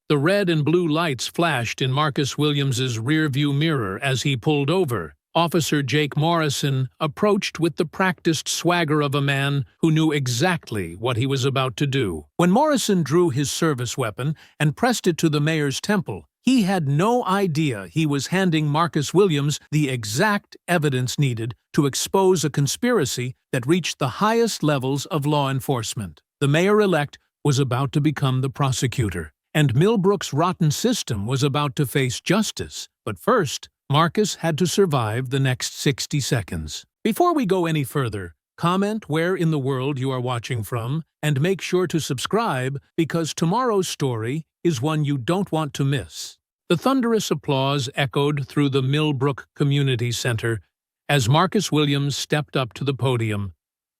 The red and blue lights flashed in Marcus Williams's rearview mirror as he pulled over. Officer Jake Morrison approached with the practiced swagger of a man who knew exactly what he was about to do. When Morrison drew his service weapon and pressed it to the mayor's temple, he had no idea he was handing Marcus Williams the exact evidence needed to expose a conspiracy that reached the highest levels of law enforcement. The mayor-elect was about to become the prosecutor, and Millbrook's rotten system was about to face justice. But first, Marcus had to survive the next 60 seconds. Before we go any further, comment where in the world you are watching from, and make sure to subscribe because tomorrow's story is one you don't want to miss. The thunderous applause echoed through the Millbrook Community Center as Marcus Williams stepped up to the podium,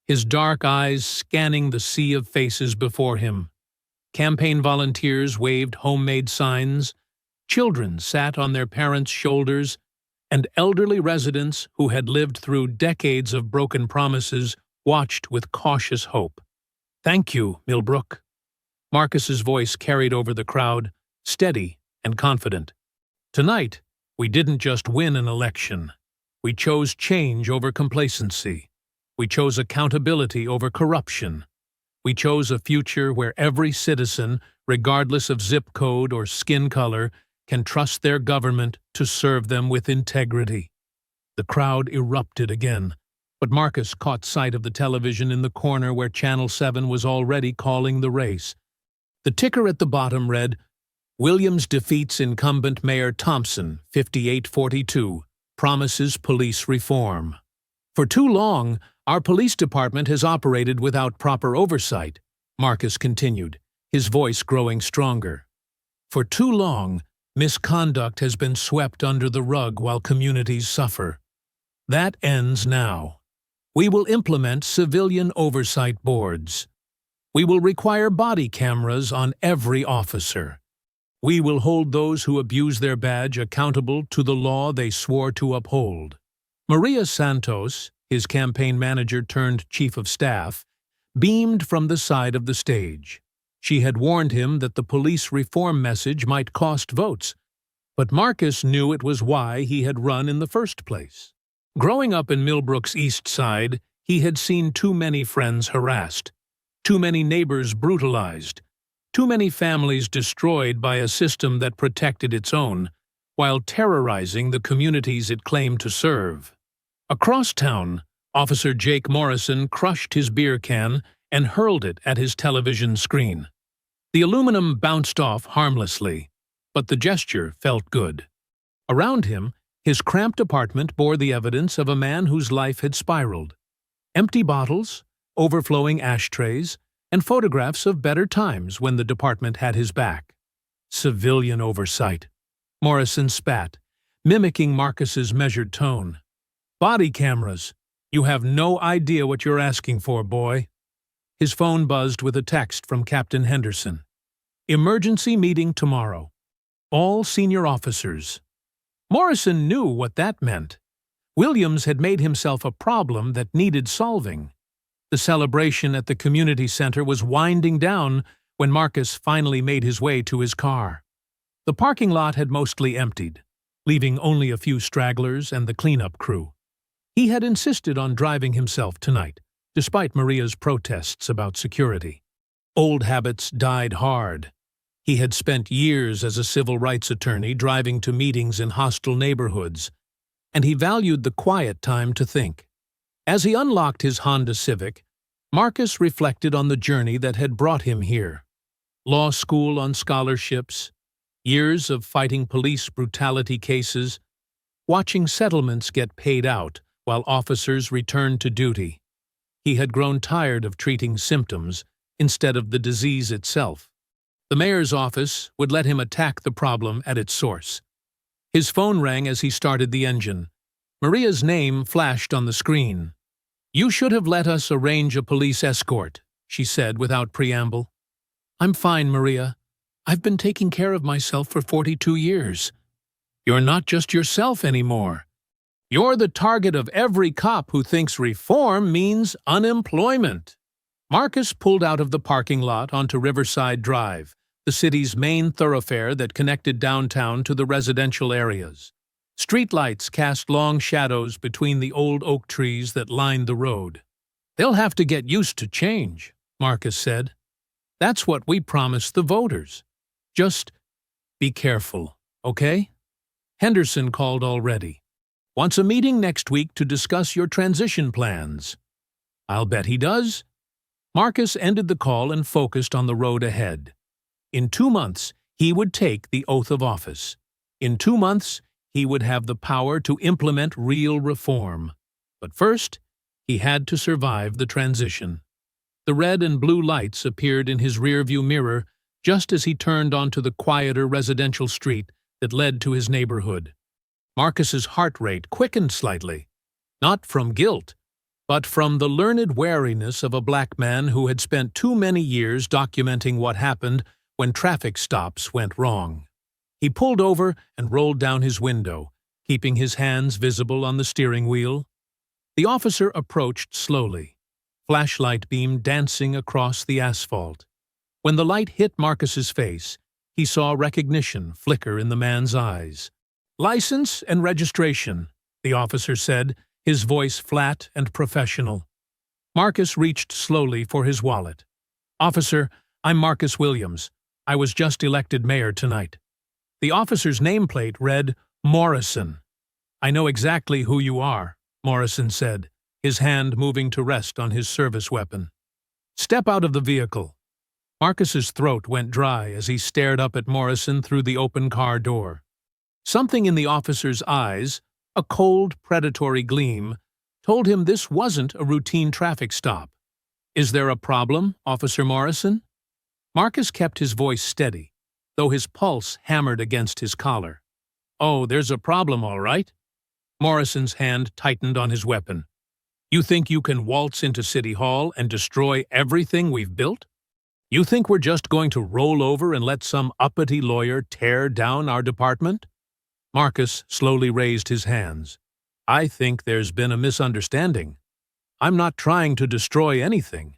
his dark eyes scanning the sea of faces before him. Campaign volunteers waved homemade signs, children sat on their parents' shoulders, and elderly residents who had lived through decades of broken promises watched with cautious hope. "Thank you, Millbrook." Marcus's voice carried over the crowd, steady and confident. "Tonight, we didn't just win an election. We chose change over complacency. We chose accountability over corruption. We chose a future where every citizen, regardless of zip code or skin color, can trust their government to serve them with integrity." The crowd erupted again, but Marcus caught sight of the television in the corner where Channel 7 was already calling the race. The ticker at the bottom read, "Williams defeats incumbent Mayor Thompson, 58-42, promises police reform." "For too long, our police department has operated without proper oversight," Marcus continued, his voice growing stronger. "For too long, misconduct has been swept under the rug while communities suffer. That ends now. We will implement civilian oversight boards. We will require body cameras on every officer. We will hold those who abuse their badge accountable to the law they swore to uphold." Maria Santos, his campaign manager turned chief of staff, beamed from the side of the stage. She had warned him that the police reform message might cost votes, but Marcus knew it was why he had run in the first place. Growing up in Millbrook's East Side, he had seen too many friends harassed, too many neighbors brutalized, too many families destroyed by a system that protected its own, while terrorizing the communities it claimed to serve. Across town, Officer Jake Morrison crushed his beer can and hurled it at his television screen. The aluminum bounced off harmlessly, but the gesture felt good. Around him, his cramped apartment bore the evidence of a man whose life had spiraled. Empty bottles, overflowing ashtrays, and photographs of better times when the department had his back. "Civilian oversight," Morrison spat, mimicking Marcus's measured tone. "Body cameras. You have no idea what you're asking for, boy." His phone buzzed with a text from Captain Henderson. "Emergency meeting tomorrow. All senior officers." Morrison knew what that meant. Williams had made himself a problem that needed solving. The celebration at the community center was winding down when Marcus finally made his way to his car. The parking lot had mostly emptied, leaving only a few stragglers and the cleanup crew. He had insisted on driving himself tonight, despite Maria's protests about security. Old habits died hard. He had spent years as a civil rights attorney driving to meetings in hostile neighborhoods, and he valued the quiet time to think. As he unlocked his Honda Civic, Marcus reflected on the journey that had brought him here. Law school on scholarships, years of fighting police brutality cases, watching settlements get paid out while officers returned to duty. He had grown tired of treating symptoms instead of the disease itself. The mayor's office would let him attack the problem at its source. His phone rang as he started the engine. Maria's name flashed on the screen. "You should have let us arrange a police escort," she said without preamble. "I'm fine, Maria. I've been taking care of myself for 42 years. You're not just yourself anymore. You're the target of every cop who thinks reform means unemployment." Marcus pulled out of the parking lot onto Riverside Drive, the city's main thoroughfare that connected downtown to the residential areas. Streetlights cast long shadows between the old oak trees that lined the road. "They'll have to get used to change," Marcus said. "That's what we promised the voters. Just be careful, okay?" Henderson called already. "Wants a meeting next week to discuss your transition plans." "I'll bet he does." Marcus ended the call and focused on the road ahead. In 2 months, he would take the oath of office. In 2 months, he would have the power to implement real reform. But first, he had to survive the transition. The red and blue lights appeared in his rearview mirror just as he turned onto the quieter residential street that led to his neighborhood. Marcus's heart rate quickened slightly, not from guilt, but from the learned wariness of a black man who had spent too many years documenting what happened when traffic stops went wrong. He pulled over and rolled down his window, keeping his hands visible on the steering wheel. The officer approached slowly, flashlight beam dancing across the asphalt. When the light hit Marcus's face, he saw recognition flicker in the man's eyes. "License and registration," the officer said, his voice flat and professional. Marcus reached slowly for his wallet. "Officer, I'm Marcus Williams. I was just elected mayor tonight." The officer's nameplate read, "Morrison." "I know exactly who you are," Morrison said, his hand moving to rest on his service weapon. "Step out of the vehicle." Marcus's throat went dry as he stared up at Morrison through the open car door. Something in the officer's eyes, a cold, predatory gleam, told him this wasn't a routine traffic stop. "Is there a problem, Officer Morrison?" Marcus kept his voice steady, though his pulse hammered against his collar. "Oh, there's a problem, all right." Morrison's hand tightened on his weapon. "You think you can waltz into City Hall and destroy everything we've built? You think we're just going to roll over and let some uppity lawyer tear down our department?" Marcus slowly raised his hands. "I think there's been a misunderstanding. I'm not trying to destroy anything.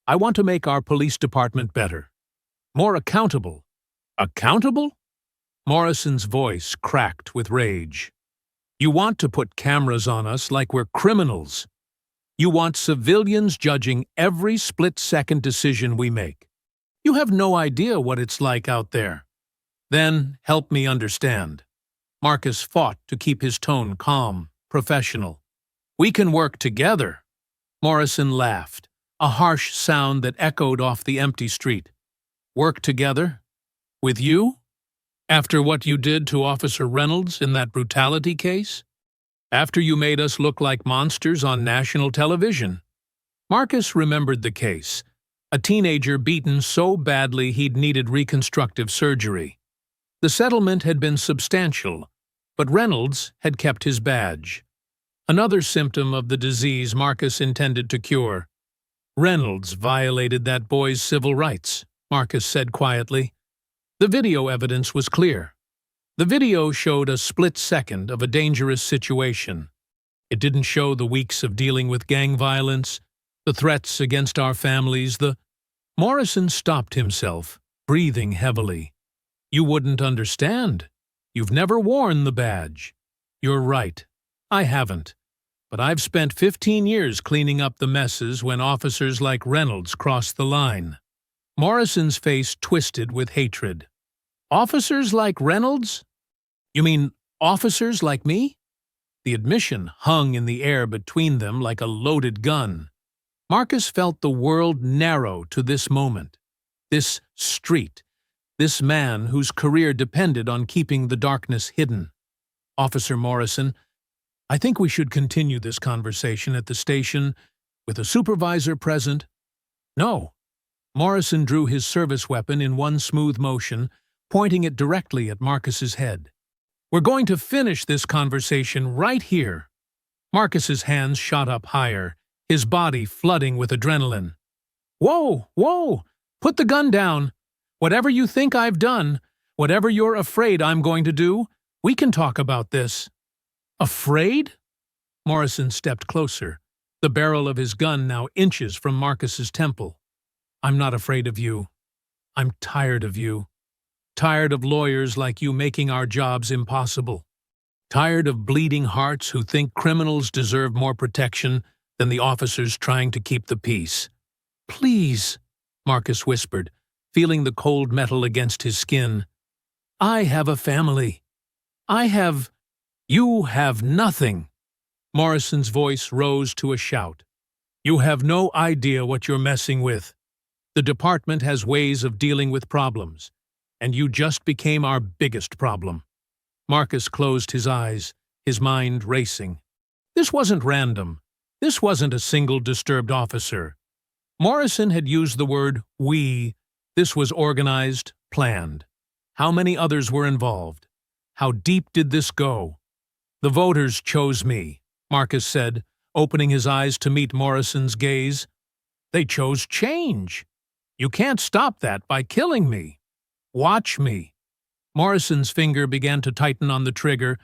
I want to make our police department better. More accountable." "Accountable?" Morrison's voice cracked with rage. "You want to put cameras on us like we're criminals. You want civilians judging every split-second decision we make. You have no idea what it's like out there." "Then help me understand." Marcus fought to keep his tone calm, professional. "We can work together." Morrison laughed, a harsh sound that echoed off the empty street. "Work together? With you? After what you did to Officer Reynolds in that brutality case? After you made us look like monsters on national television?" Marcus remembered the case, a teenager beaten so badly he'd needed reconstructive surgery. The settlement had been substantial, but Reynolds had kept his badge. Another symptom of the disease Marcus intended to cure. "Reynolds violated that boy's civil rights," Marcus said quietly. The video evidence was clear. The video showed a split second of a dangerous situation. It didn't show the weeks of dealing with gang violence, the threats against our families, Morrison stopped himself, breathing heavily. "You wouldn't understand. You've never worn the badge." "You're right. I haven't. But I've spent 15 years cleaning up the messes when officers like Reynolds crossed the line." Morrison's face twisted with hatred. "Officers like Reynolds? You mean officers like me?" The admission hung in the air between them like a loaded gun. Marcus felt the world narrow to this moment. This street. This man whose career depended on keeping the darkness hidden. "Officer Morrison, I think we should continue this conversation at the station with a supervisor present." "No." Morrison drew his service weapon in one smooth motion, pointing it directly at Marcus's head. "We're going to finish this conversation right here." Marcus's hands shot up higher, his body flooding with adrenaline. "Whoa, whoa! Put the gun down! Whatever you think I've done, whatever you're afraid I'm going to do, we can talk about this." "Afraid?" Morrison stepped closer, the barrel of his gun now inches from Marcus's temple. "I'm not afraid of you. I'm tired of you. Tired of lawyers like you making our jobs impossible. Tired of bleeding hearts who think criminals deserve more protection than the officers trying to keep the peace. Please, Marcus whispered, feeling the cold metal against his skin. I have a family. You have nothing. Morrison's voice rose to a shout. You have no idea what you're messing with. The department has ways of dealing with problems, and you just became our biggest problem. Marcus closed his eyes, his mind racing. This wasn't random. This wasn't a single disturbed officer. Morrison had used the word we. This was organized, planned. How many others were involved? How deep did this go? The voters chose me, Marcus said, opening his eyes to meet Morrison's gaze. They chose change. You can't stop that by killing me. Watch me. Morrison's finger began to tighten on the trigger,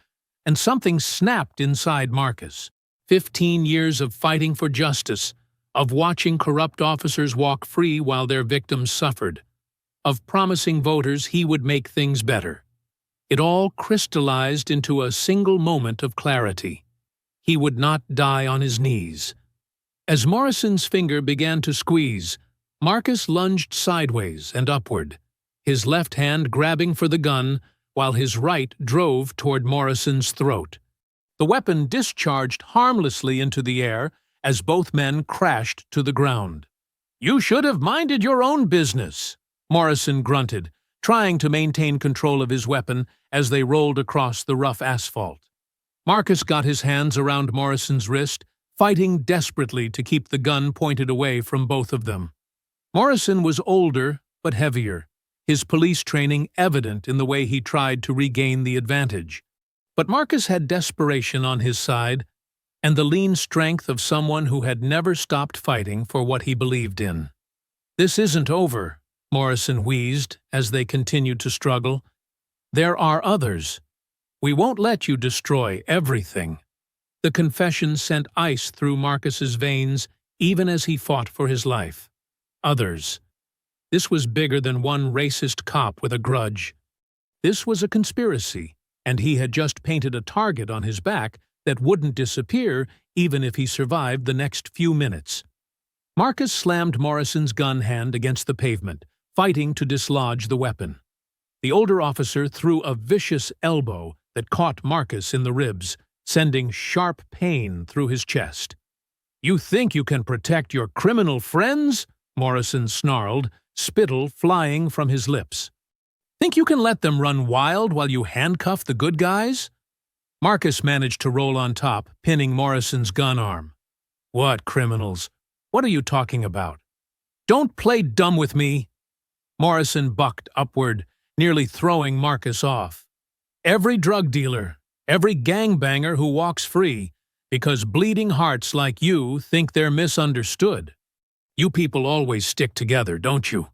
and something snapped inside Marcus. 15 years of fighting for justice, of watching corrupt officers walk free while their victims suffered, of promising voters he would make things better. It all crystallized into a single moment of clarity. He would not die on his knees. As Morrison's finger began to squeeze, Marcus lunged sideways and upward, his left hand grabbing for the gun while his right drove toward Morrison's throat. The weapon discharged harmlessly into the air as both men crashed to the ground. You should have minded your own business, Morrison grunted, trying to maintain control of his weapon as they rolled across the rough asphalt. Marcus got his hands around Morrison's wrist, fighting desperately to keep the gun pointed away from both of them. Morrison was older but heavier, his police training evident in the way he tried to regain the advantage. But Marcus had desperation on his side, and the lean strength of someone who had never stopped fighting for what he believed in. This isn't over, Morrison wheezed as they continued to struggle. There are others. We won't let you destroy everything. The confession sent ice through Marcus's veins even as he fought for his life. Others. This was bigger than one racist cop with a grudge. This was a conspiracy, and he had just painted a target on his back that wouldn't disappear even if he survived the next few minutes. Marcus slammed Morrison's gun hand against the pavement, fighting to dislodge the weapon. The older officer threw a vicious elbow that caught Marcus in the ribs, sending sharp pain through his chest. You think you can protect your criminal friends? Morrison snarled, spittle flying from his lips. Think you can let them run wild while you handcuff the good guys? Marcus managed to roll on top, pinning Morrison's gun arm. What criminals? What are you talking about? Don't play dumb with me. Morrison bucked upward, nearly throwing Marcus off. Every drug dealer, every gangbanger who walks free, because bleeding hearts like you think they're misunderstood. You people always stick together, don't you?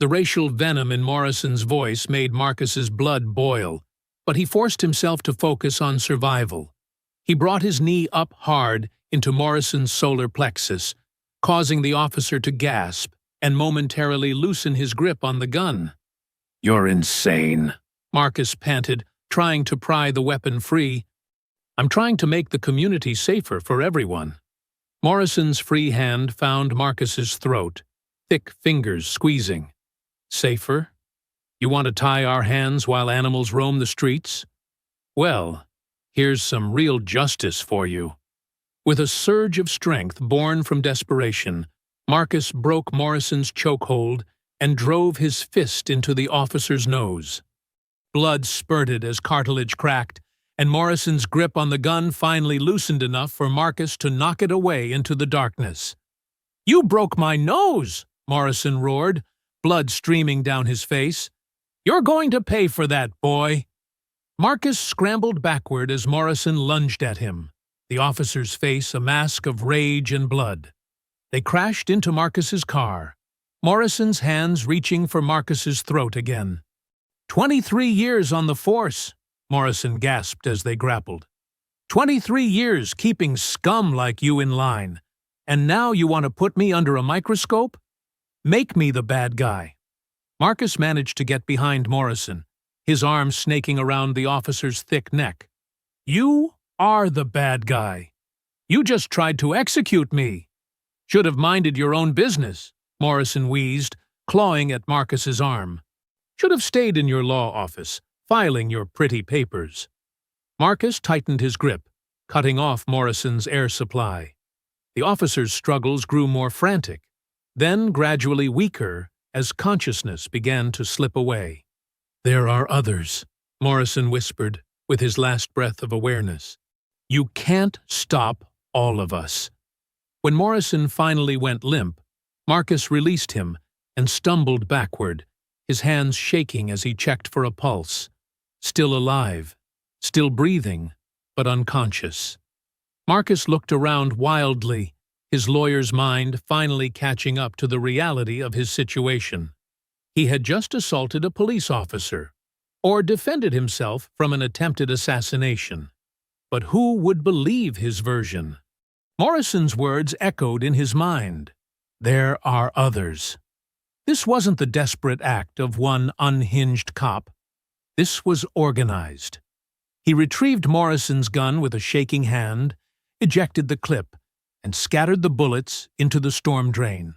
The racial venom in Morrison's voice made Marcus's blood boil, but he forced himself to focus on survival. He brought his knee up hard into Morrison's solar plexus, causing the officer to gasp and momentarily loosen his grip on the gun. You're insane, Marcus panted, trying to pry the weapon free. I'm trying to make the community safer for everyone. Morrison's free hand found Marcus's throat, thick fingers squeezing. Safer? You want to tie our hands while animals roam the streets? Well, here's some real justice for you. With a surge of strength born from desperation, Marcus broke Morrison's chokehold and drove his fist into the officer's nose. Blood spurted as cartilage cracked, and Morrison's grip on the gun finally loosened enough for Marcus to knock it away into the darkness. You broke my nose, Morrison roared, blood streaming down his face. You're going to pay for that, boy. Marcus scrambled backward as Morrison lunged at him, the officer's face a mask of rage and blood. They crashed into Marcus's car, Morrison's hands reaching for Marcus's throat again. 23 years on the force, Morrison gasped as they grappled. 23 years keeping scum like you in line, and now you want to put me under a microscope? Make me the bad guy. Marcus managed to get behind Morrison, his arms snaking around the officer's thick neck. "You are the bad guy. You just tried to execute me. Should have minded your own business," Morrison wheezed, clawing at Marcus's arm. "Should have stayed in your law office, filing your pretty papers." Marcus tightened his grip, cutting off Morrison's air supply. The officer's struggles grew more frantic, then gradually weaker as consciousness began to slip away. "There are others," Morrison whispered, with his last breath of awareness. "You can't stop all of us." When Morrison finally went limp, Marcus released him and stumbled backward, his hands shaking as he checked for a pulse. Still alive, still breathing, but unconscious. Marcus looked around wildly, his lawyer's mind finally catching up to the reality of his situation. He had just assaulted a police officer, or defended himself from an attempted assassination. But who would believe his version? Morrison's words echoed in his mind. There are others. This wasn't the desperate act of one unhinged cop. This was organized. He retrieved Morrison's gun with a shaking hand, ejected the clip, and scattered the bullets into the storm drain.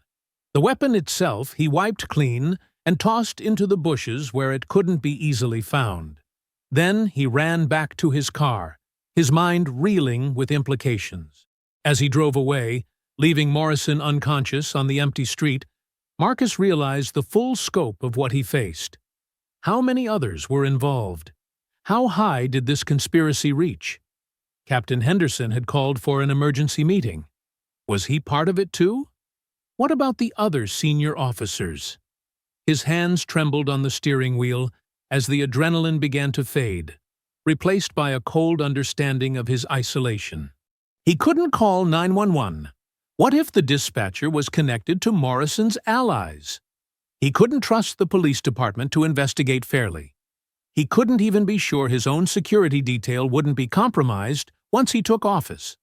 The weapon itself he wiped clean and tossed into the bushes where it couldn't be easily found. Then he ran back to his car, his mind reeling with implications. As he drove away, leaving Morrison unconscious on the empty street, Marcus realized the full scope of what he faced. How many others were involved? How high did this conspiracy reach? Captain Henderson had called for an emergency meeting. Was he part of it too? What about the other senior officers? His hands trembled on the steering wheel as the adrenaline began to fade, replaced by a cold understanding of his isolation. He couldn't call 911. What if the dispatcher was connected to Morrison's allies? He couldn't trust the police department to investigate fairly. He couldn't even be sure his own security detail wouldn't be compromised once he took office.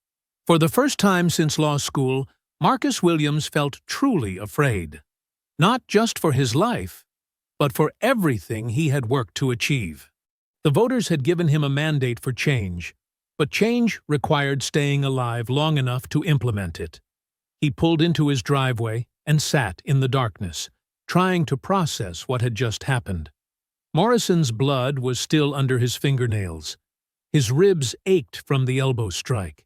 For the first time since law school, Marcus Williams felt truly afraid. Not just for his life, but for everything he had worked to achieve. The voters had given him a mandate for change, but change required staying alive long enough to implement it. He pulled into his driveway and sat in the darkness, trying to process what had just happened. Morrison's blood was still under his fingernails. His ribs ached from the elbow strike.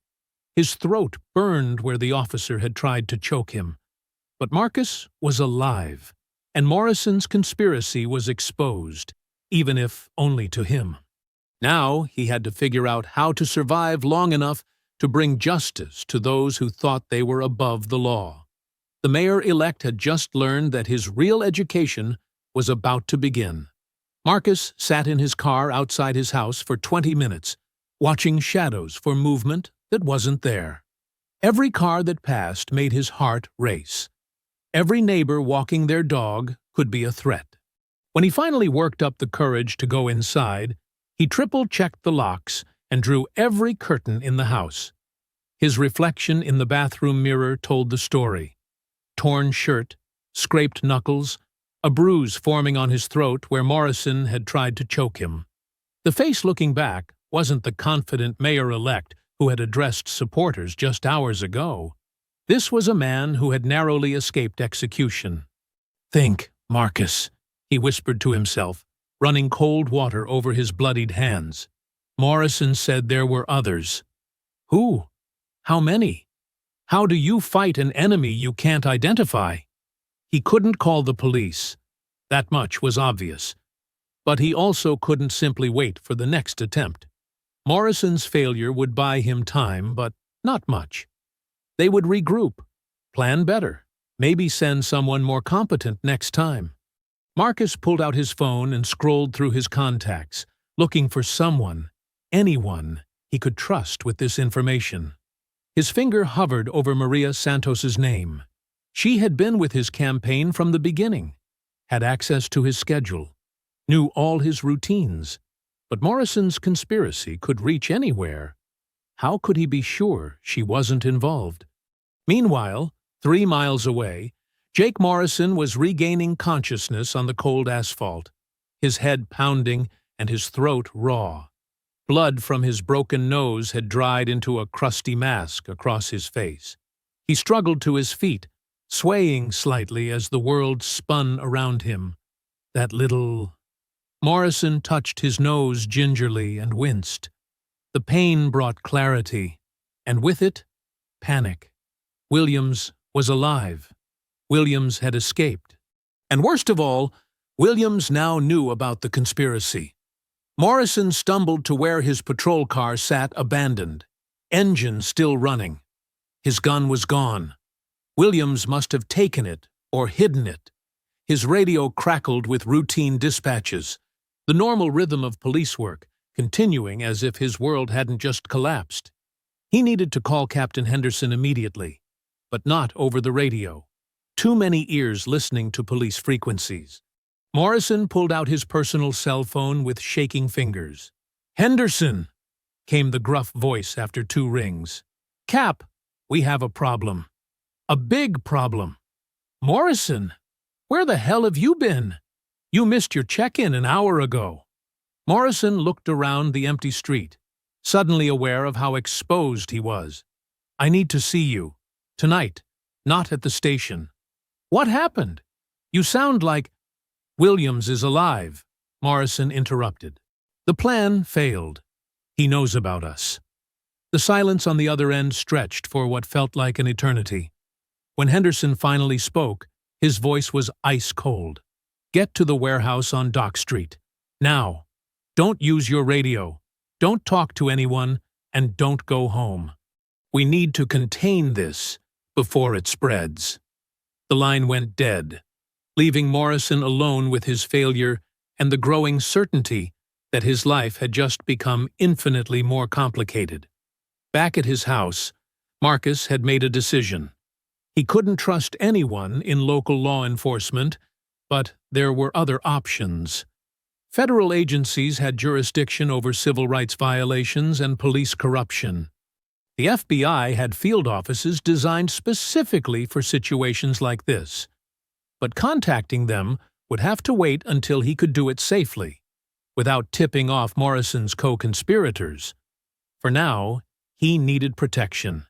His throat burned where the officer had tried to choke him. But Marcus was alive, and Morrison's conspiracy was exposed, even if only to him. Now he had to figure out how to survive long enough to bring justice to those who thought they were above the law. The mayor-elect had just learned that his real education was about to begin. Marcus sat in his car outside his house for 20 minutes, watching shadows for movement that wasn't there. Every car that passed made his heart race. Every neighbor walking their dog could be a threat. When he finally worked up the courage to go inside, he triple-checked the locks and drew every curtain in the house. His reflection in the bathroom mirror told the story. Torn shirt, scraped knuckles, a bruise forming on his throat where Morrison had tried to choke him. The face looking back wasn't the confident mayor-elect who had addressed supporters just hours ago. This was a man who had narrowly escaped execution. "Think, Marcus," he whispered to himself, running cold water over his bloodied hands. Morrison said there were others. Who? How many? How do you fight an enemy you can't identify? He couldn't call the police. That much was obvious. But he also couldn't simply wait for the next attempt. Morrison's failure would buy him time, but not much. They would regroup, plan better, maybe send someone more competent next time. Marcus pulled out his phone and scrolled through his contacts, looking for someone, anyone, he could trust with this information. His finger hovered over Maria Santos's name. She had been with his campaign from the beginning, had access to his schedule, knew all his routines. But Morrison's conspiracy could reach anywhere. How could he be sure she wasn't involved? Meanwhile, 3 miles away, Jake Morrison was regaining consciousness on the cold asphalt, his head pounding and his throat raw. Blood from his broken nose had dried into a crusty mask across his face. He struggled to his feet, swaying slightly as the world spun around him. That little... Morrison touched his nose gingerly and winced. The pain brought clarity, and with it, panic. Williams was alive. Williams had escaped. And worst of all, Williams now knew about the conspiracy. Morrison stumbled to where his patrol car sat abandoned, engine still running. His gun was gone. Williams must have taken it or hidden it. His radio crackled with routine dispatches, the normal rhythm of police work, continuing as if his world hadn't just collapsed. He needed to call Captain Henderson immediately, but not over the radio. Too many ears listening to police frequencies. Morrison pulled out his personal cell phone with shaking fingers. "Henderson," came the gruff voice after 2 rings. "Cap, we have a problem. A big problem." "Morrison, where the hell have you been? You missed your check-in an hour ago." Morrison looked around the empty street, suddenly aware of how exposed he was. "I need to see you. Tonight, not at the station." "What happened? You sound like—" "Williams is alive," Morrison interrupted. "The plan failed. He knows about us." The silence on the other end stretched for what felt like an eternity. When Henderson finally spoke, his voice was ice cold. "Get to the warehouse on Dock Street. Now. Don't use your radio. Don't talk to anyone, and don't go home. We need to contain this before it spreads." The line went dead, leaving Morrison alone with his failure and the growing certainty that his life had just become infinitely more complicated. Back at his house, Marcus had made a decision. He couldn't trust anyone in local law enforcement, but there were other options. Federal agencies had jurisdiction over civil rights violations and police corruption. The FBI had field offices designed specifically for situations like this. But contacting them would have to wait until he could do it safely, without tipping off Morrison's co-conspirators. For now, he needed protection,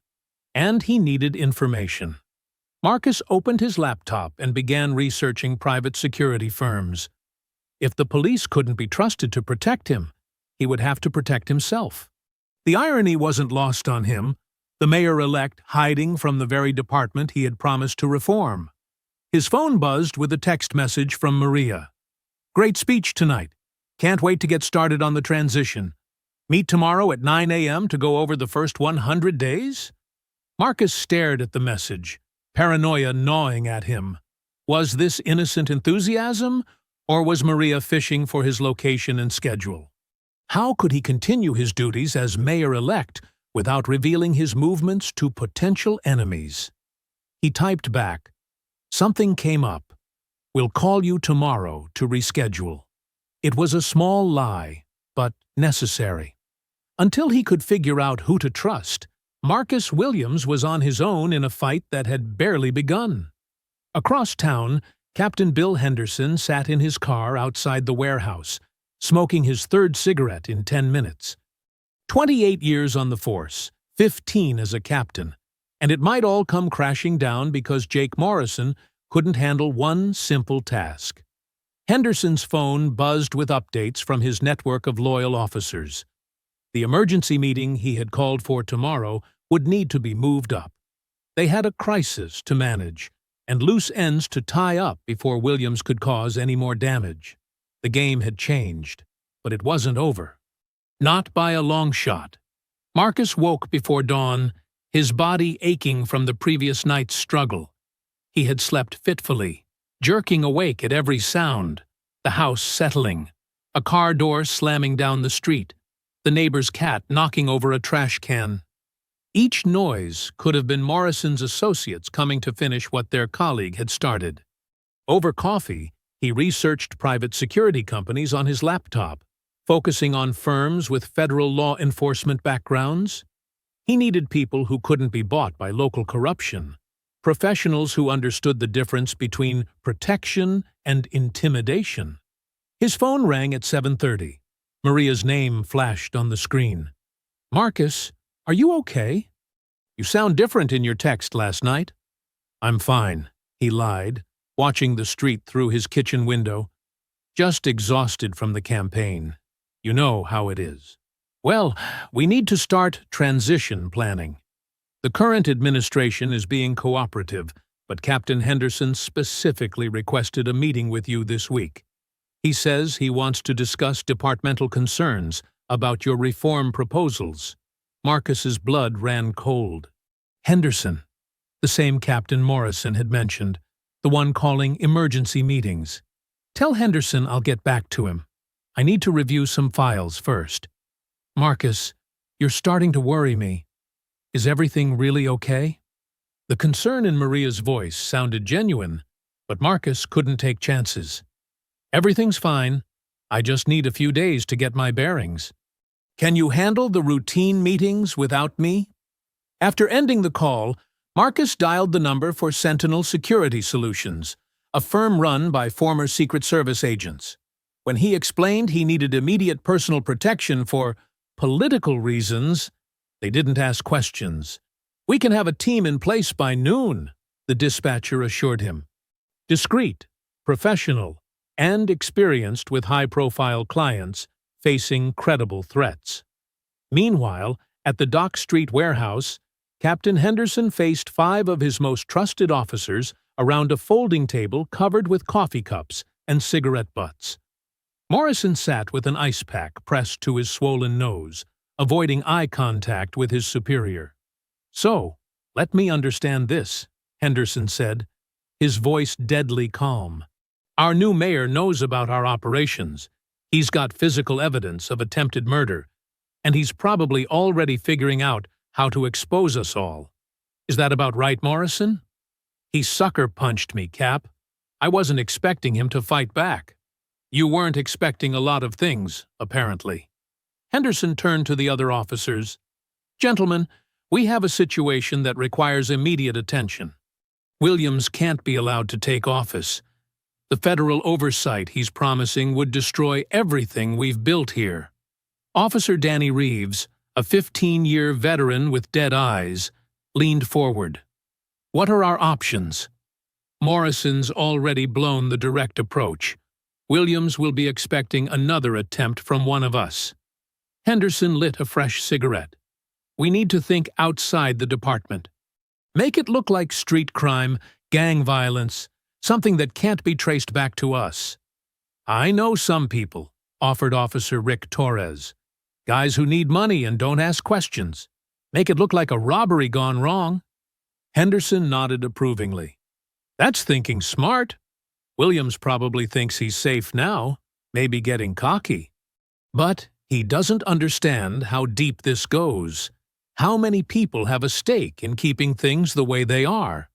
and he needed information. Marcus opened his laptop and began researching private security firms. If the police couldn't be trusted to protect him, he would have to protect himself. The irony wasn't lost on him, the mayor-elect hiding from the very department he had promised to reform. His phone buzzed with a text message from Maria. "Great speech tonight. Can't wait to get started on the transition. Meet tomorrow at 9 a.m. to go over the first 100 days?" Marcus stared at the message, paranoia gnawing at him. Was this innocent enthusiasm, or was Maria fishing for his location and schedule? How could he continue his duties as mayor-elect without revealing his movements to potential enemies? He typed back, "Something came up. We'll call you tomorrow to reschedule." It was a small lie, but necessary. Until he could figure out who to trust, Marcus Williams was on his own in a fight that had barely begun. Across town, Captain Bill Henderson sat in his car outside the warehouse, smoking his 3rd cigarette in 10 minutes. 28 years on the force, 15 as a captain, and it might all come crashing down because Jake Morrison couldn't handle one simple task. Henderson's phone buzzed with updates from his network of loyal officers. The emergency meeting he had called for tomorrow would need to be moved up. They had a crisis to manage, and loose ends to tie up before Williams could cause any more damage. The game had changed, but it wasn't over. Not by a long shot. Marcus woke before dawn, his body aching from the previous night's struggle. He had slept fitfully, jerking awake at every sound, the house settling, a car door slamming down the street, the neighbor's cat knocking over a trash can. Each noise could have been Morrison's associates coming to finish what their colleague had started. Over coffee, he researched private security companies on his laptop, focusing on firms with federal law enforcement backgrounds. He needed people who couldn't be bought by local corruption. professionals who understood the difference between protection and intimidation. His phone rang at 7:30. Maria's name flashed on the screen. "Marcus, are you okay? You sound different in your text last night." "I'm fine," he lied, watching the street through his kitchen window. "Just exhausted from the campaign. You know how it is." "Well, we need to start transition planning. The current administration is being cooperative, but Captain Henderson specifically requested a meeting with you this week. He says he wants to discuss departmental concerns about your reform proposals." Marcus's blood ran cold. Henderson, the same Captain Morrison had mentioned, the one calling emergency meetings. "Tell Henderson I'll get back to him. I need to review some files first." "Marcus, you're starting to worry me. Is everything really okay?" The concern in Maria's voice sounded genuine, but Marcus couldn't take chances. "Everything's fine. I just need a few days to get my bearings." "Can you handle the routine meetings without me?" After ending the call, Marcus dialed the number for Sentinel Security Solutions, a firm run by former Secret Service agents. When he explained he needed immediate personal protection for political reasons, they didn't ask questions. "We can have a team in place by noon," the dispatcher assured him. Discreet, professional, and experienced with high-profile clients facing credible threats. Meanwhile, at the Dock Street warehouse, Captain Henderson faced 5 of his most trusted officers around a folding table covered with coffee cups and cigarette butts. Morrison sat with an ice pack pressed to his swollen nose, avoiding eye contact with his superior. "So, let me understand this," Henderson said, his voice deadly calm. "Our new mayor knows about our operations. He's got physical evidence of attempted murder, and he's probably already figuring out how to expose us all. Is that about right, Morrison?" "He sucker-punched me, Cap. I wasn't expecting him to fight back." "You weren't expecting a lot of things, apparently." Henderson turned to the other officers. "Gentlemen, we have a situation that requires immediate attention. Williams can't be allowed to take office. The federal oversight he's promising would destroy everything we've built here." Officer Danny Reeves, a 15-year veteran with dead eyes, leaned forward. "What are our options?" "Morrison's already blown the direct approach. Williams will be expecting another attempt from one of us." Henderson lit a fresh cigarette. "We need to think outside the department. Make it look like street crime, gang violence, something that can't be traced back to us." "I know some people," offered Officer Rick Torres. "Guys who need money and don't ask questions. Make it look like a robbery gone wrong." Henderson nodded approvingly. "That's thinking smart. Williams probably thinks he's safe now, maybe getting cocky. But he doesn't understand how deep this goes. How many people have a stake in keeping things the way they are?"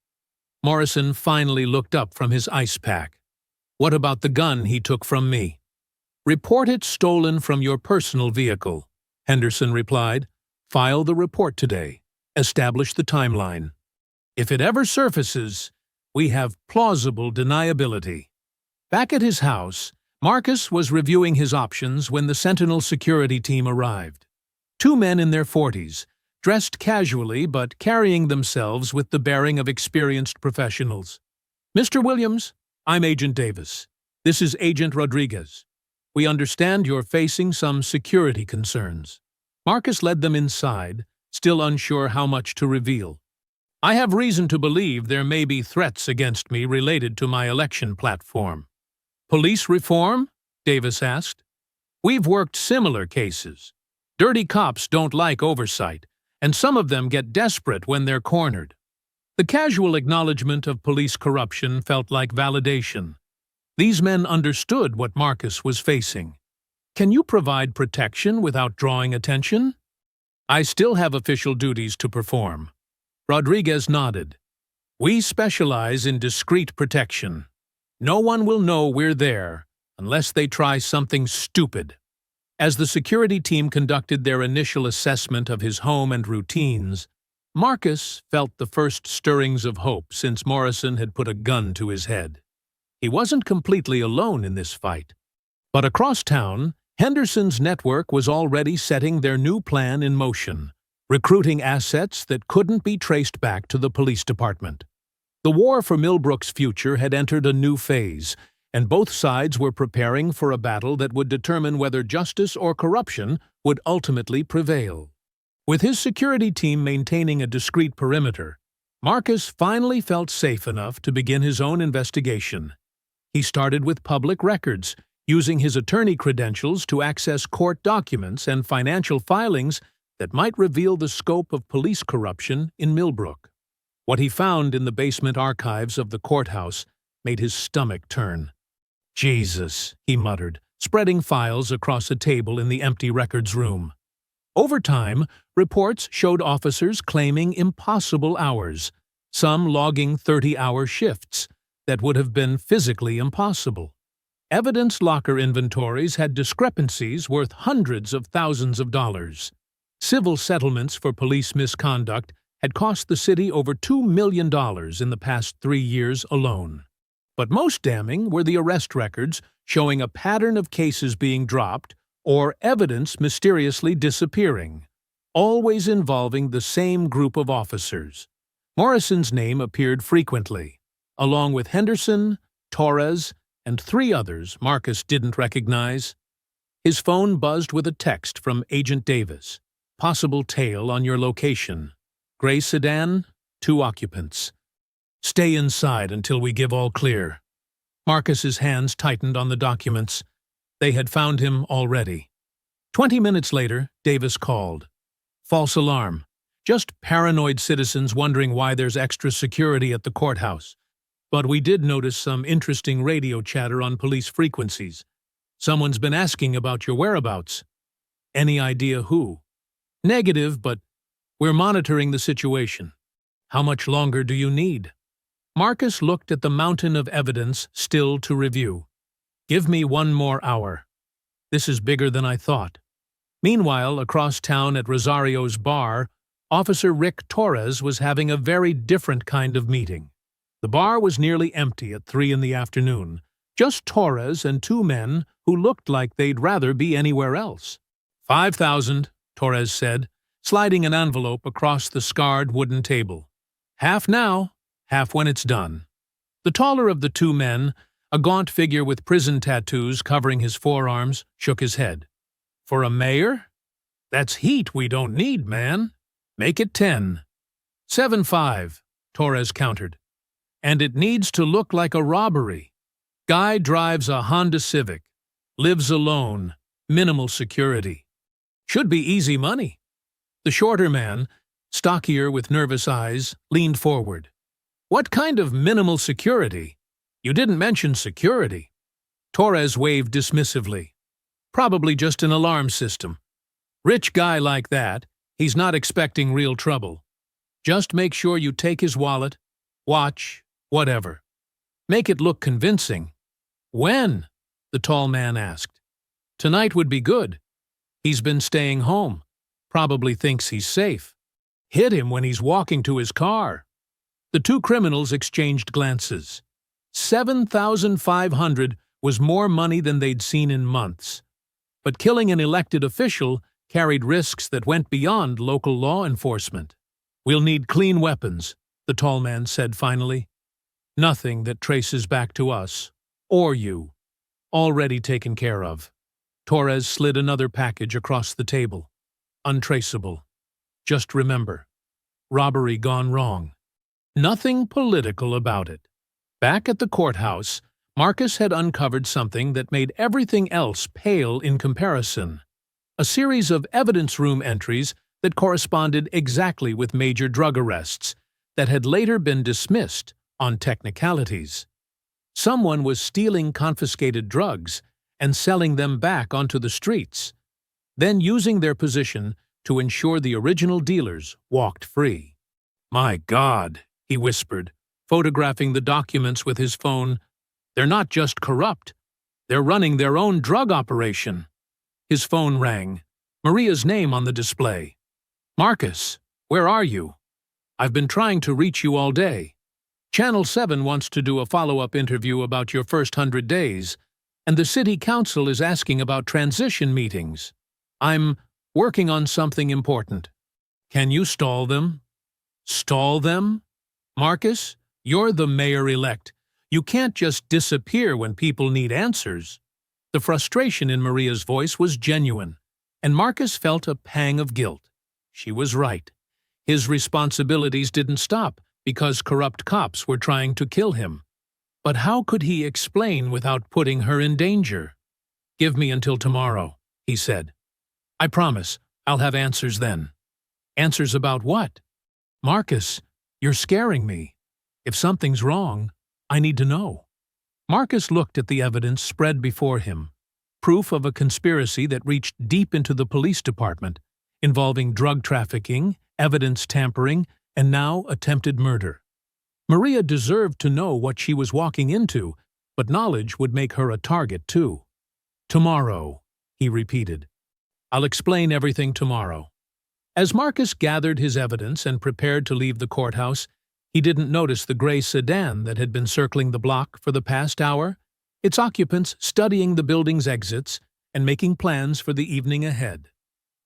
Morrison finally looked up from his ice pack. "What about the gun he took from me?" "Report it stolen from your personal vehicle," Henderson replied. "File the report today. Establish the timeline. If it ever surfaces, we have plausible deniability." Back at his house, Marcus was reviewing his options when the Sentinel security team arrived. 2 men in their 40s, dressed casually but carrying themselves with the bearing of experienced professionals. "Mr. Williams, I'm Agent Davis. This is Agent Rodriguez. We understand you're facing some security concerns." Marcus led them inside, still unsure how much to reveal. "I have reason to believe there may be threats against me related to my election platform." "Police reform?" Davis asked. "We've worked similar cases. Dirty cops don't like oversight, and some of them get desperate when they're cornered." The casual acknowledgement of police corruption felt like validation. These men understood what Marcus was facing. "Can you provide protection without drawing attention?" "I still have official duties to perform." Rodriguez nodded. "We specialize in discreet protection. No one will know we're there unless they try something stupid." As the security team conducted their initial assessment of his home and routines, Marcus felt the first stirrings of hope since Morrison had put a gun to his head. He wasn't completely alone in this fight. But across town, Henderson's network was already setting their new plan in motion, recruiting assets that couldn't be traced back to the police department. The war for Millbrook's future had entered a new phase, and both sides were preparing for a battle that would determine whether justice or corruption would ultimately prevail. With his security team maintaining a discreet perimeter, Marcus finally felt safe enough to begin his own investigation. He started with public records, using his attorney credentials to access court documents and financial filings that might reveal the scope of police corruption in Millbrook. What he found in the basement archives of the courthouse made his stomach turn. "Jesus," he muttered, spreading files across a table in the empty records room. Over time, reports showed officers claiming impossible hours, some logging 30-hour shifts that would have been physically impossible. Evidence locker inventories had discrepancies worth hundreds of thousands of dollars. Civil settlements for police misconduct had cost the city over $2 million in the past 3 years alone. But most damning were the arrest records showing a pattern of cases being dropped or evidence mysteriously disappearing, always involving the same group of officers. Morrison's name appeared frequently, along with Henderson, Torres, and 3 others Marcus didn't recognize. His phone buzzed with a text from Agent Davis. "Possible tail on your location. Gray sedan, 2 occupants. Stay inside until we give all clear." Marcus's hands tightened on the documents. They had found him already. 20 minutes later, Davis called. "False alarm. Just paranoid citizens wondering why there's extra security at the courthouse. But we did notice some interesting radio chatter on police frequencies. Someone's been asking about your whereabouts." "Any idea who?" "Negative, but we're monitoring the situation." "How much longer do you need?" Marcus looked at the mountain of evidence still to review. "Give me 1 more hour. This is bigger than I thought." Meanwhile, across town at Rosario's bar, Officer Rick Torres was having a very different kind of meeting. The bar was nearly empty at 3 in the afternoon, just Torres and 2 men who looked like they'd rather be anywhere else. 5,000, Torres said, sliding an envelope across the scarred wooden table. "Half now, half when it's done." The taller of the 2 men, a gaunt figure with prison tattoos covering his forearms, shook his head. "For a mayor? That's heat we don't need, man. Make it 10. 7.5, Torres countered. "And it needs to look like a robbery. Guy drives a Honda Civic, lives alone, minimal security. Should be easy money." The shorter man, stockier with nervous eyes, leaned forward. "What kind of minimal security? You didn't mention security." Torres waved dismissively. "Probably just an alarm system. Rich guy like that, he's not expecting real trouble. Just make sure you take his wallet, watch, whatever. Make it look convincing." "When?" the tall man asked. "Tonight would be good. He's been staying home. Probably thinks he's safe. Hit him when he's walking to his car." The 2 criminals exchanged glances. 7,500 was more money than they'd seen in months. But killing an elected official carried risks that went beyond local law enforcement. "We'll need clean weapons," the tall man said finally. "Nothing that traces back to us, or you. Already taken care of." Torres slid another package across the table. "Untraceable. Just remember, robbery gone wrong. Nothing political about it." Back at the courthouse, Marcus had uncovered something that made everything else pale in comparison. A series of evidence room entries that corresponded exactly with major drug arrests that had later been dismissed on technicalities. Someone was stealing confiscated drugs and selling them back onto the streets, then using their position to ensure the original dealers walked free. "My God," he whispered, photographing the documents with his phone. "They're not just corrupt. They're running their own drug operation." His phone rang. Maria's name on the display. "Marcus, where are you?" I've been trying to reach you all day. Channel 7 wants to do a follow-up interview about your first 100 days, and the city council is asking about transition meetings. I'm working on something important. Can you stall them? Stall them? Marcus, you're the mayor-elect. You can't just disappear when people need answers. The frustration in Maria's voice was genuine, and Marcus felt a pang of guilt. She was right. His responsibilities didn't stop because corrupt cops were trying to kill him. But how could he explain without putting her in danger? "Give me until tomorrow," he said. "I promise I'll have answers then." "Answers about what?" "Marcus, you're scaring me. If something's wrong, I need to know." Marcus looked at the evidence spread before him, proof of a conspiracy that reached deep into the police department, involving drug trafficking, evidence tampering, and now attempted murder. Maria deserved to know what she was walking into, but knowledge would make her a target too. "Tomorrow," he repeated. "I'll explain everything tomorrow." As Marcus gathered his evidence and prepared to leave the courthouse, he didn't notice the gray sedan that had been circling the block for the past hour, its occupants studying the building's exits and making plans for the evening ahead.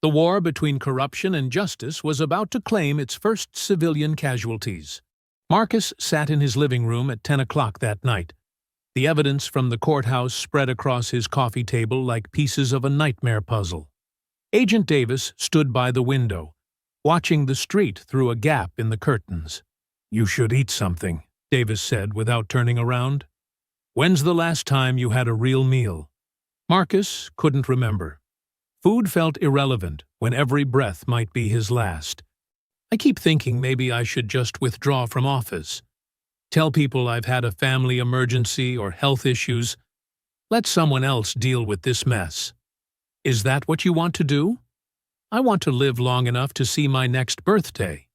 The war between corruption and justice was about to claim its first civilian casualties. Marcus sat in his living room at 10 o'clock that night. The evidence from the courthouse spread across his coffee table like pieces of a nightmare puzzle. Agent Davis stood by the window, watching the street through a gap in the curtains. "You should eat something," Davis said without turning around. "When's the last time you had a real meal?" Marcus couldn't remember. Food felt irrelevant when every breath might be his last. "I keep thinking maybe I should just withdraw from office. Tell people I've had a family emergency or health issues. Let someone else deal with this mess." "Is that what you want to do?" "I want to live long enough to see my next birthday."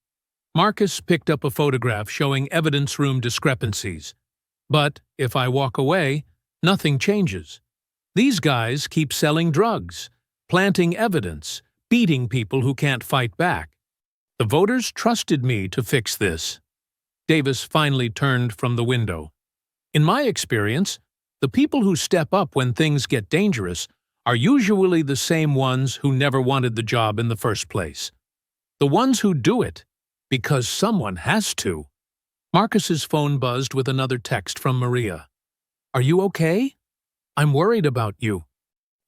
Marcus picked up a photograph showing evidence room discrepancies. "But if I walk away, nothing changes. These guys keep selling drugs, planting evidence, beating people who can't fight back. The voters trusted me to fix this." Davis finally turned from the window. "In my experience, the people who step up when things get dangerous are usually the same ones who never wanted the job in the first place. The ones who do it because someone has to." Marcus's phone buzzed with another text from Maria. "Are you okay? I'm worried about you.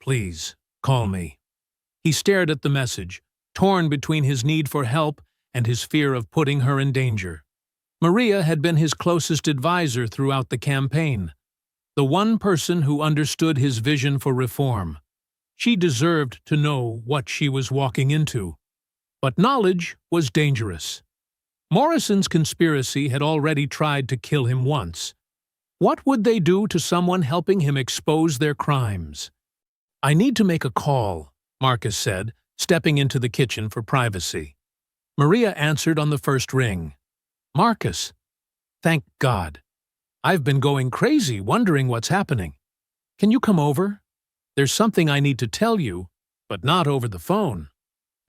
Please, call me." He stared at the message, torn between his need for help and his fear of putting her in danger. Maria had been his closest advisor throughout the campaign, the one person who understood his vision for reform. She deserved to know what she was walking into. But knowledge was dangerous. Morrison's conspiracy had already tried to kill him once. What would they do to someone helping him expose their crimes? "I need to make a call," Marcus said, stepping into the kitchen for privacy. Maria answered on the first ring. "Marcus, thank God. I've been going crazy wondering what's happening. Can you come over? There's something I need to tell you, but not over the phone."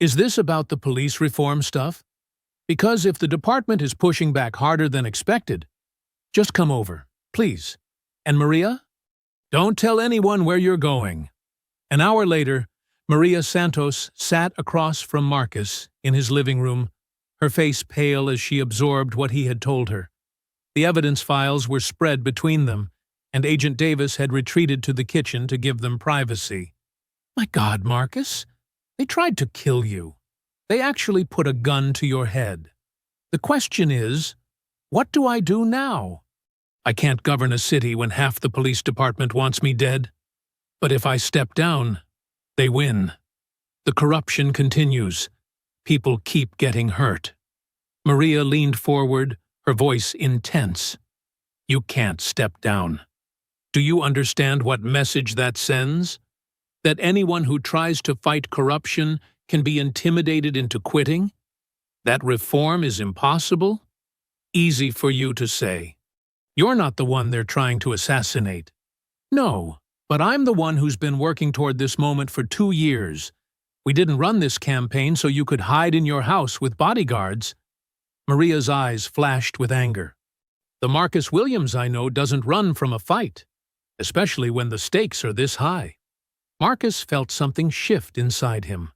"Is this about the police reform stuff? Because if the department is pushing back harder than expected, just come over, please. And Maria? Don't tell anyone where you're going." An hour later, Maria Santos sat across from Marcus in his living room, her face pale as she absorbed what he had told her. The evidence files were spread between them, and Agent Davis had retreated to the kitchen to give them privacy. "My God, Marcus, they tried to kill you. They actually put a gun to your head. The question is, what do I do now? I can't govern a city when half the police department wants me dead. But if I step down, they win. The corruption continues. People keep getting hurt." Maria leaned forward, her voice intense. "You can't step down. Do you understand what message that sends? That anyone who tries to fight corruption can be intimidated into quitting? That reform is impossible? Easy for you to say. You're not the one they're trying to assassinate." "No, but I'm the one who's been working toward this moment for 2 years. We didn't run this campaign so you could hide in your house with bodyguards." Maria's eyes flashed with anger. The Marcus Williams I know doesn't run from a fight, especially when the stakes are this high. Marcus felt something shift inside him,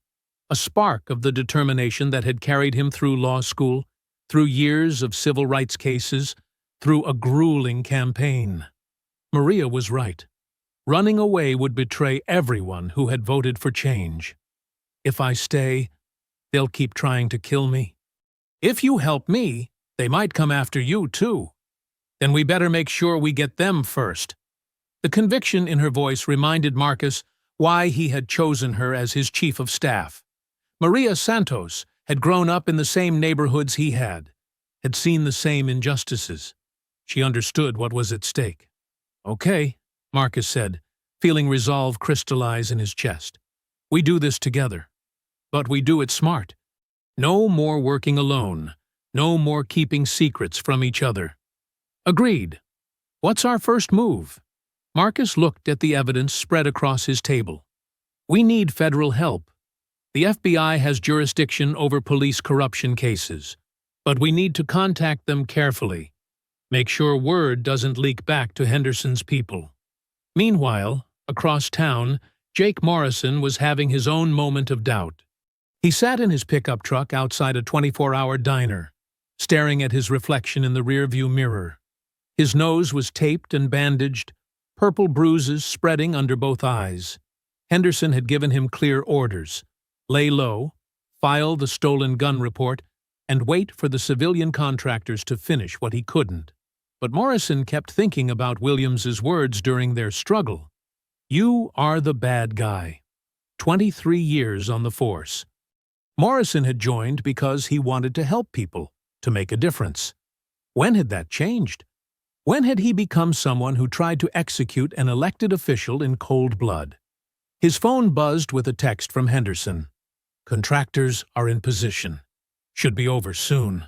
a spark of the determination that had carried him through law school, through years of civil rights cases, through a grueling campaign. Maria was right. Running away would betray everyone who had voted for change. If I stay, they'll keep trying to kill me. If you help me, they might come after you too. Then we better make sure we get them first. The conviction in her voice reminded Marcus why he had chosen her as his chief of staff. Maria Santos had grown up in the same neighborhoods he had seen the same injustices. She understood what was at stake. Okay, Marcus said, feeling resolve crystallize in his chest. We do this together. But we do it smart. No more working alone. No more keeping secrets from each other. Agreed. What's our first move? Marcus looked at the evidence spread across his table. We need federal help. The FBI has jurisdiction over police corruption cases, but we need to contact them carefully. Make sure word doesn't leak back to Henderson's people. Meanwhile, across town, Jake Morrison was having his own moment of doubt. He sat in his pickup truck outside a 24-hour diner, staring at his reflection in the rearview mirror. His nose was taped and bandaged, purple bruises spreading under both eyes. Henderson had given him clear orders: lay low, file the stolen gun report, and wait for the civilian contractors to finish what he couldn't. But Morrison kept thinking about Williams's words during their struggle. You are the bad guy. 23 years on the force. Morrison had joined because he wanted to help people, to make a difference. When had that changed? When had he become someone who tried to execute an elected official in cold blood? His phone buzzed with a text from Henderson. Contractors are in position. Should be over soon.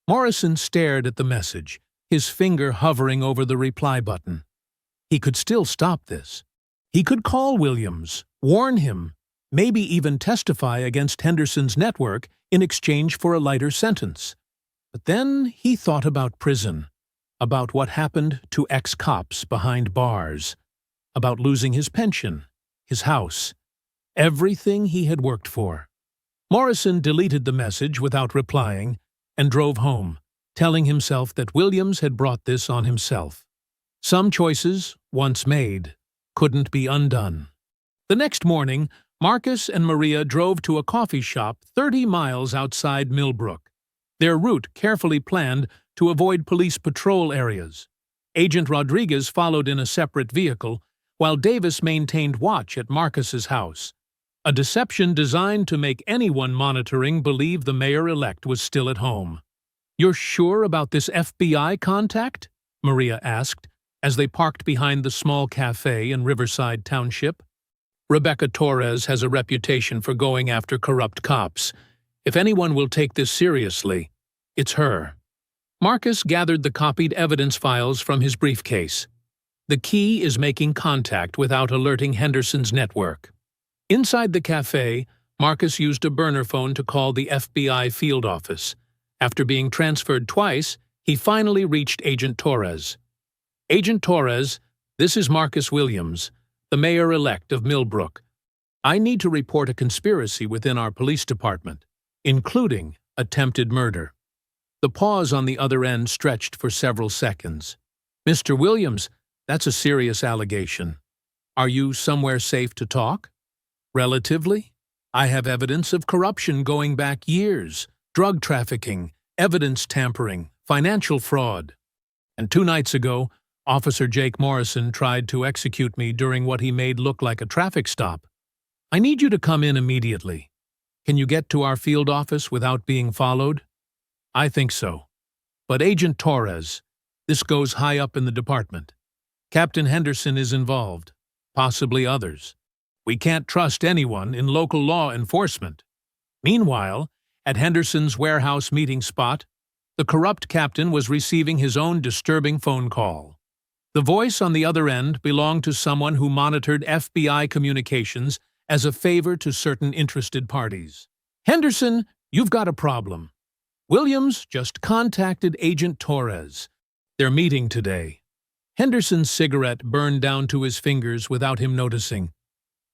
Morrison stared at the message, his finger hovering over the reply button. He could still stop this. He could call Williams, warn him, maybe even testify against Henderson's network in exchange for a lighter sentence. But then he thought about prison, about what happened to ex-cops behind bars, about losing his pension, his house, everything he had worked for. Morrison deleted the message without replying and drove home, telling himself that Williams had brought this on himself. Some choices, once made, couldn't be undone. The next morning, Marcus and Maria drove to a coffee shop 30 miles outside Millbrook, their route carefully planned to avoid police patrol areas. Agent Rodriguez followed in a separate vehicle, while Davis maintained watch at Marcus's house, a deception designed to make anyone monitoring believe the mayor-elect was still at home. You're sure about this FBI contact? Maria asked, as they parked behind the small cafe in Riverside Township. Rebecca Torres has a reputation for going after corrupt cops. If anyone will take this seriously, it's her. Marcus gathered the copied evidence files from his briefcase. The key is making contact without alerting Henderson's network. Inside the cafe, Marcus used a burner phone to call the FBI field office. After being transferred twice, he finally reached Agent Torres. Agent Torres, this is Marcus Williams, the mayor-elect of Millbrook. I need to report a conspiracy within our police department, including attempted murder. The pause on the other end stretched for several seconds. Mr. Williams, that's a serious allegation. Are you somewhere safe to talk? Relatively. I have evidence of corruption going back years, drug trafficking, evidence tampering, financial fraud. And 2 nights ago, Officer Jake Morrison tried to execute me during what he made look like a traffic stop. I need you to come in immediately. Can you get to our field office without being followed? I think so. But Agent Torres, this goes high up in the department. Captain Henderson is involved, possibly others. We can't trust anyone in local law enforcement. Meanwhile, at Henderson's warehouse meeting spot, the corrupt captain was receiving his own disturbing phone call. The voice on the other end belonged to someone who monitored FBI communications as a favor to certain interested parties. Henderson, you've got a problem. Williams just contacted Agent Torres. They're meeting today. Henderson's cigarette burned down to his fingers without him noticing.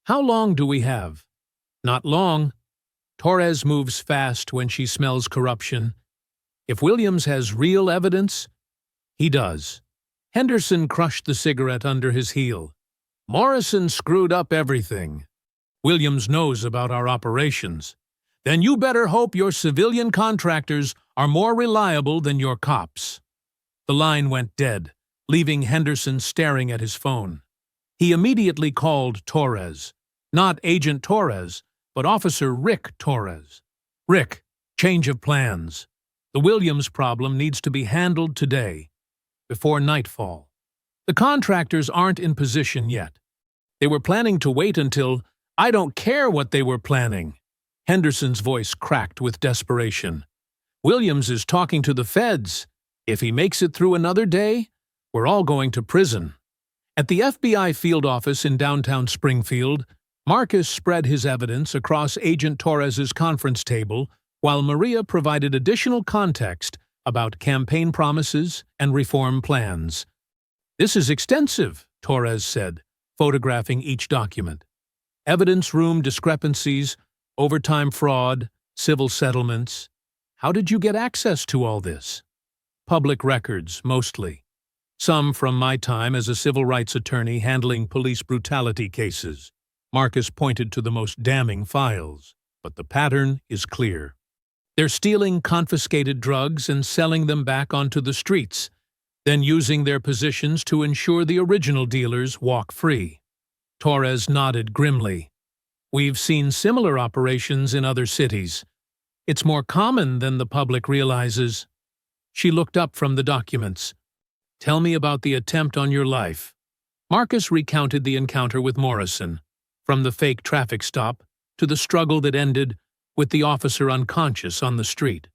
How long do we have? Not long. Torres moves fast when she smells corruption. If Williams has real evidence, he does. Henderson crushed the cigarette under his heel. Morrison screwed up everything. Williams knows about our operations. Then you better hope your civilian contractors are more reliable than your cops. The line went dead, leaving Henderson staring at his phone. He immediately called Torres. Not Agent Torres, but Officer Rick Torres. Rick, change of plans. The Williams problem needs to be handled today, before nightfall. The contractors aren't in position yet. They were planning to wait until... I don't care what they were planning. Henderson's voice cracked with desperation. Williams is talking to the feds. If he makes it through another day, we're all going to prison. At the FBI field office in downtown Springfield, Marcus spread his evidence across Agent Torres's conference table while Maria provided additional context about campaign promises and reform plans. This is extensive, Torres said, photographing each document. Evidence room discrepancies, overtime fraud, civil settlements. How did you get access to all this? Public records, mostly. Some from my time as a civil rights attorney handling police brutality cases. Marcus pointed to the most damning files, but the pattern is clear. They're stealing confiscated drugs and selling them back onto the streets, then using their positions to ensure the original dealers walk free. Torres nodded grimly. We've seen similar operations in other cities. It's more common than the public realizes. She looked up from the documents. Tell me about the attempt on your life. Marcus recounted the encounter with Morrison, from the fake traffic stop to the struggle that ended with the officer unconscious on the street.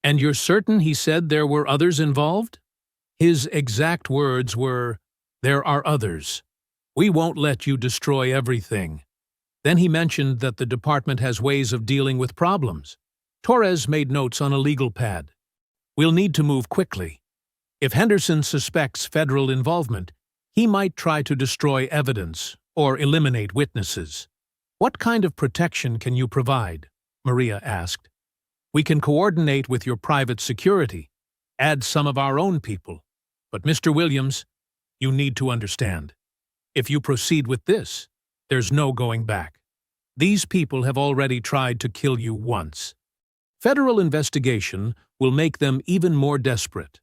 And you're certain he said there were others involved? His exact words were, "There are others. We won't let you destroy everything." Then he mentioned that the department has ways of dealing with problems. Torres made notes on a legal pad. We'll need to move quickly. If Henderson suspects federal involvement, he might try to destroy evidence or eliminate witnesses. What kind of protection can you provide? Maria asked. We can coordinate with your private security, add some of our own people. But Mr. Williams, you need to understand. If you proceed with this, there's no going back. These people have already tried to kill you once. Federal investigation will make them even more desperate.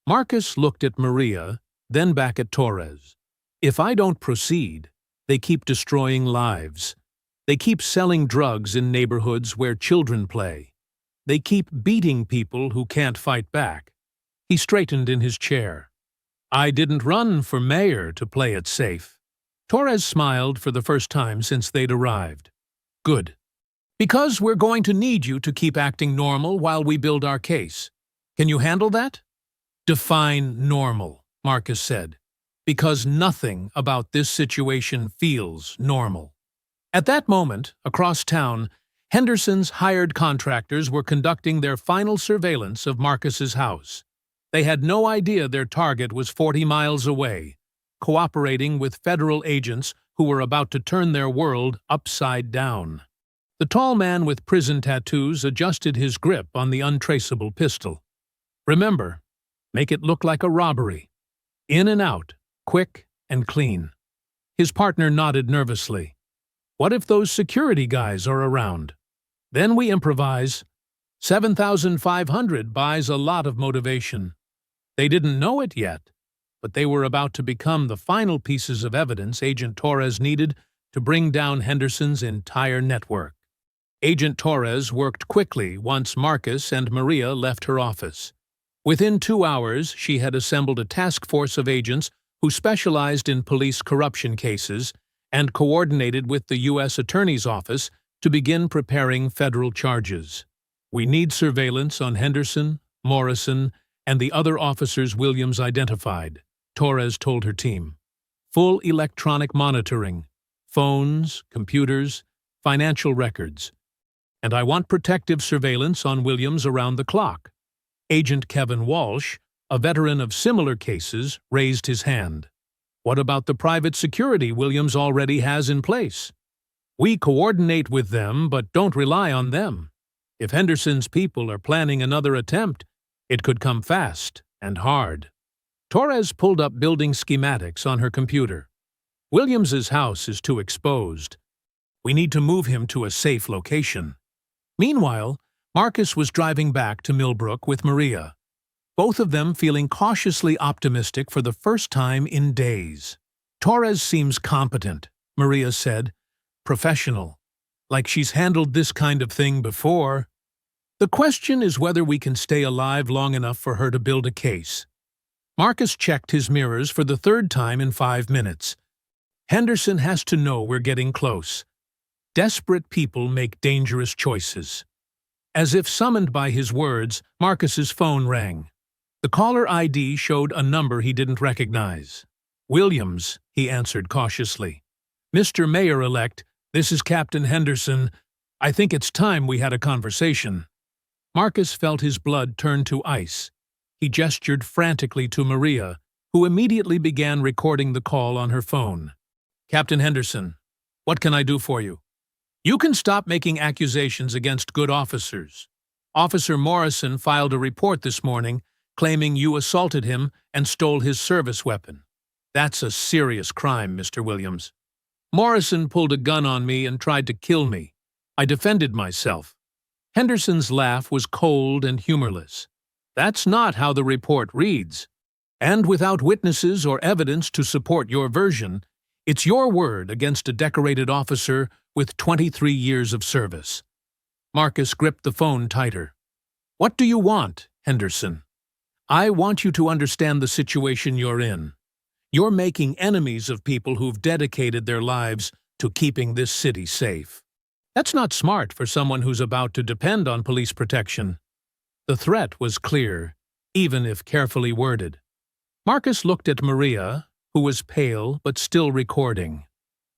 Marcus looked at Maria, then back at Torres. If I don't proceed, they keep destroying lives. They keep selling drugs in neighborhoods where children play. They keep beating people who can't fight back. He straightened in his chair. I didn't run for mayor to play it safe. Torres smiled for the first time since they'd arrived. Good. Because we're going to need you to keep acting normal while we build our case. Can you handle that? Define normal, Marcus said, because nothing about this situation feels normal. At that moment, across town, Henderson's hired contractors were conducting their final surveillance of Marcus's house. They had no idea their target was 40 miles away, cooperating with federal agents who were about to turn their world upside down. The tall man with prison tattoos adjusted his grip on the untraceable pistol. Remember, make it look like a robbery. In and out, quick and clean. His partner nodded nervously. What if those security guys are around? Then we improvise. 7,500 buys a lot of motivation. They didn't know it yet, but they were about to become the final pieces of evidence Agent Torres needed to bring down Henderson's entire network. Agent Torres worked quickly once Marcus and Maria left her office. Within 2 hours, she had assembled a task force of agents who specialized in police corruption cases and coordinated with the U.S. Attorney's Office to begin preparing federal charges. We need surveillance on Henderson, Morrison, and the other officers Williams identified, Torres told her team. Full electronic monitoring, phones, computers, financial records. And I want protective surveillance on Williams around the clock. Agent Kevin Walsh, a veteran of similar cases, raised his hand. What about the private security Williams already has in place? We coordinate with them, but don't rely on them. If Henderson's people are planning another attempt, it could come fast and hard. Torres pulled up building schematics on her computer. Williams's house is too exposed. We need to move him to a safe location. Meanwhile, Marcus was driving back to Millbrook with Maria, both of them feeling cautiously optimistic for the first time in days. Torres seems competent, Maria said. Professional. Like she's handled this kind of thing before. The question is whether we can stay alive long enough for her to build a case. Marcus checked his mirrors for the third time in 5 minutes. Henderson has to know we're getting close. Desperate people make dangerous choices. As if summoned by his words, Marcus's phone rang. The caller ID showed a number he didn't recognize. Williams, he answered cautiously. Mr. Mayor-elect, this is Captain Henderson. I think it's time we had a conversation. Marcus felt his blood turn to ice. He gestured frantically to Maria, who immediately began recording the call on her phone. Captain Henderson, what can I do for you? You can stop making accusations against good officers. Officer Morrison filed a report this morning claiming you assaulted him and stole his service weapon. That's a serious crime, Mr. Williams. Morrison pulled a gun on me and tried to kill me. I defended myself. Henderson's laugh was cold and humorless. That's not how the report reads. And without witnesses or evidence to support your version, it's your word against a decorated officer with 23 years of service. Marcus gripped the phone tighter. What do you want, Henderson? I want you to understand the situation you're in. You're making enemies of people who've dedicated their lives to keeping this city safe. That's not smart for someone who's about to depend on police protection. The threat was clear, even if carefully worded. Marcus looked at Maria, who was pale but still recording.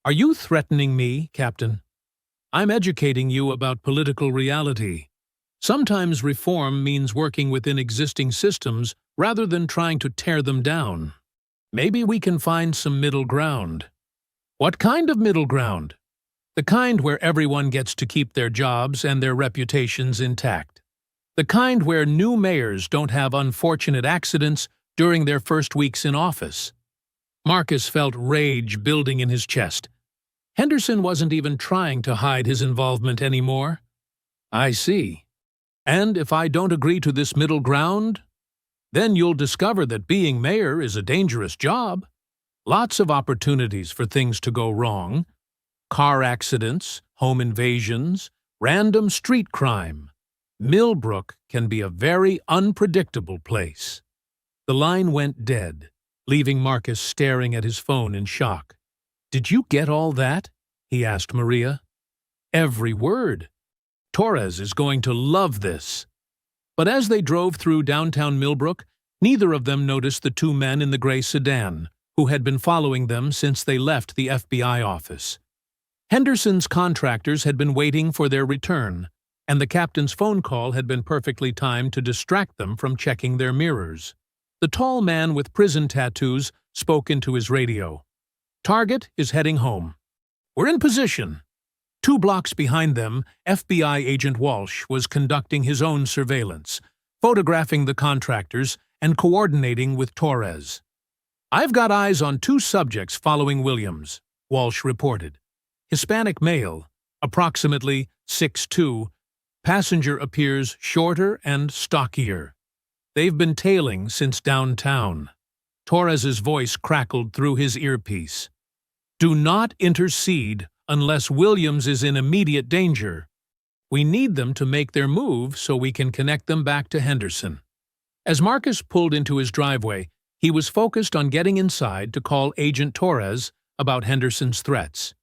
Are you threatening me, Captain? I'm educating you about political reality. Sometimes reform means working within existing systems rather than trying to tear them down. Maybe we can find some middle ground. What kind of middle ground? The kind where everyone gets to keep their jobs and their reputations intact. The kind where new mayors don't have unfortunate accidents during their first weeks in office. Marcus felt rage building in his chest. Henderson wasn't even trying to hide his involvement anymore. I see. And if I don't agree to this middle ground, then you'll discover that being mayor is a dangerous job. Lots of opportunities for things to go wrong. Car accidents, home invasions, random street crime. Millbrook can be a very unpredictable place. The line went dead, leaving Marcus staring at his phone in shock. Did you get all that? He asked Maria. Every word. Torres is going to love this. But as they drove through downtown Millbrook, neither of them noticed the two men in the gray sedan, who had been following them since they left the FBI office. Henderson's contractors had been waiting for their return, and the captain's phone call had been perfectly timed to distract them from checking their mirrors. The tall man with prison tattoos spoke into his radio. Target is heading home. We're in position. 2 blocks behind them, FBI agent Walsh was conducting his own surveillance, photographing the contractors and coordinating with Torres. I've got eyes on 2 subjects following Williams, Walsh reported. Hispanic male, approximately 6'2", passenger appears shorter and stockier. They've been tailing since downtown. Torres's voice crackled through his earpiece. Do not intercede unless Williams is in immediate danger. We need them to make their move so we can connect them back to Henderson. As Marcus pulled into his driveway, he was focused on getting inside to call Agent Torres about Henderson's threats.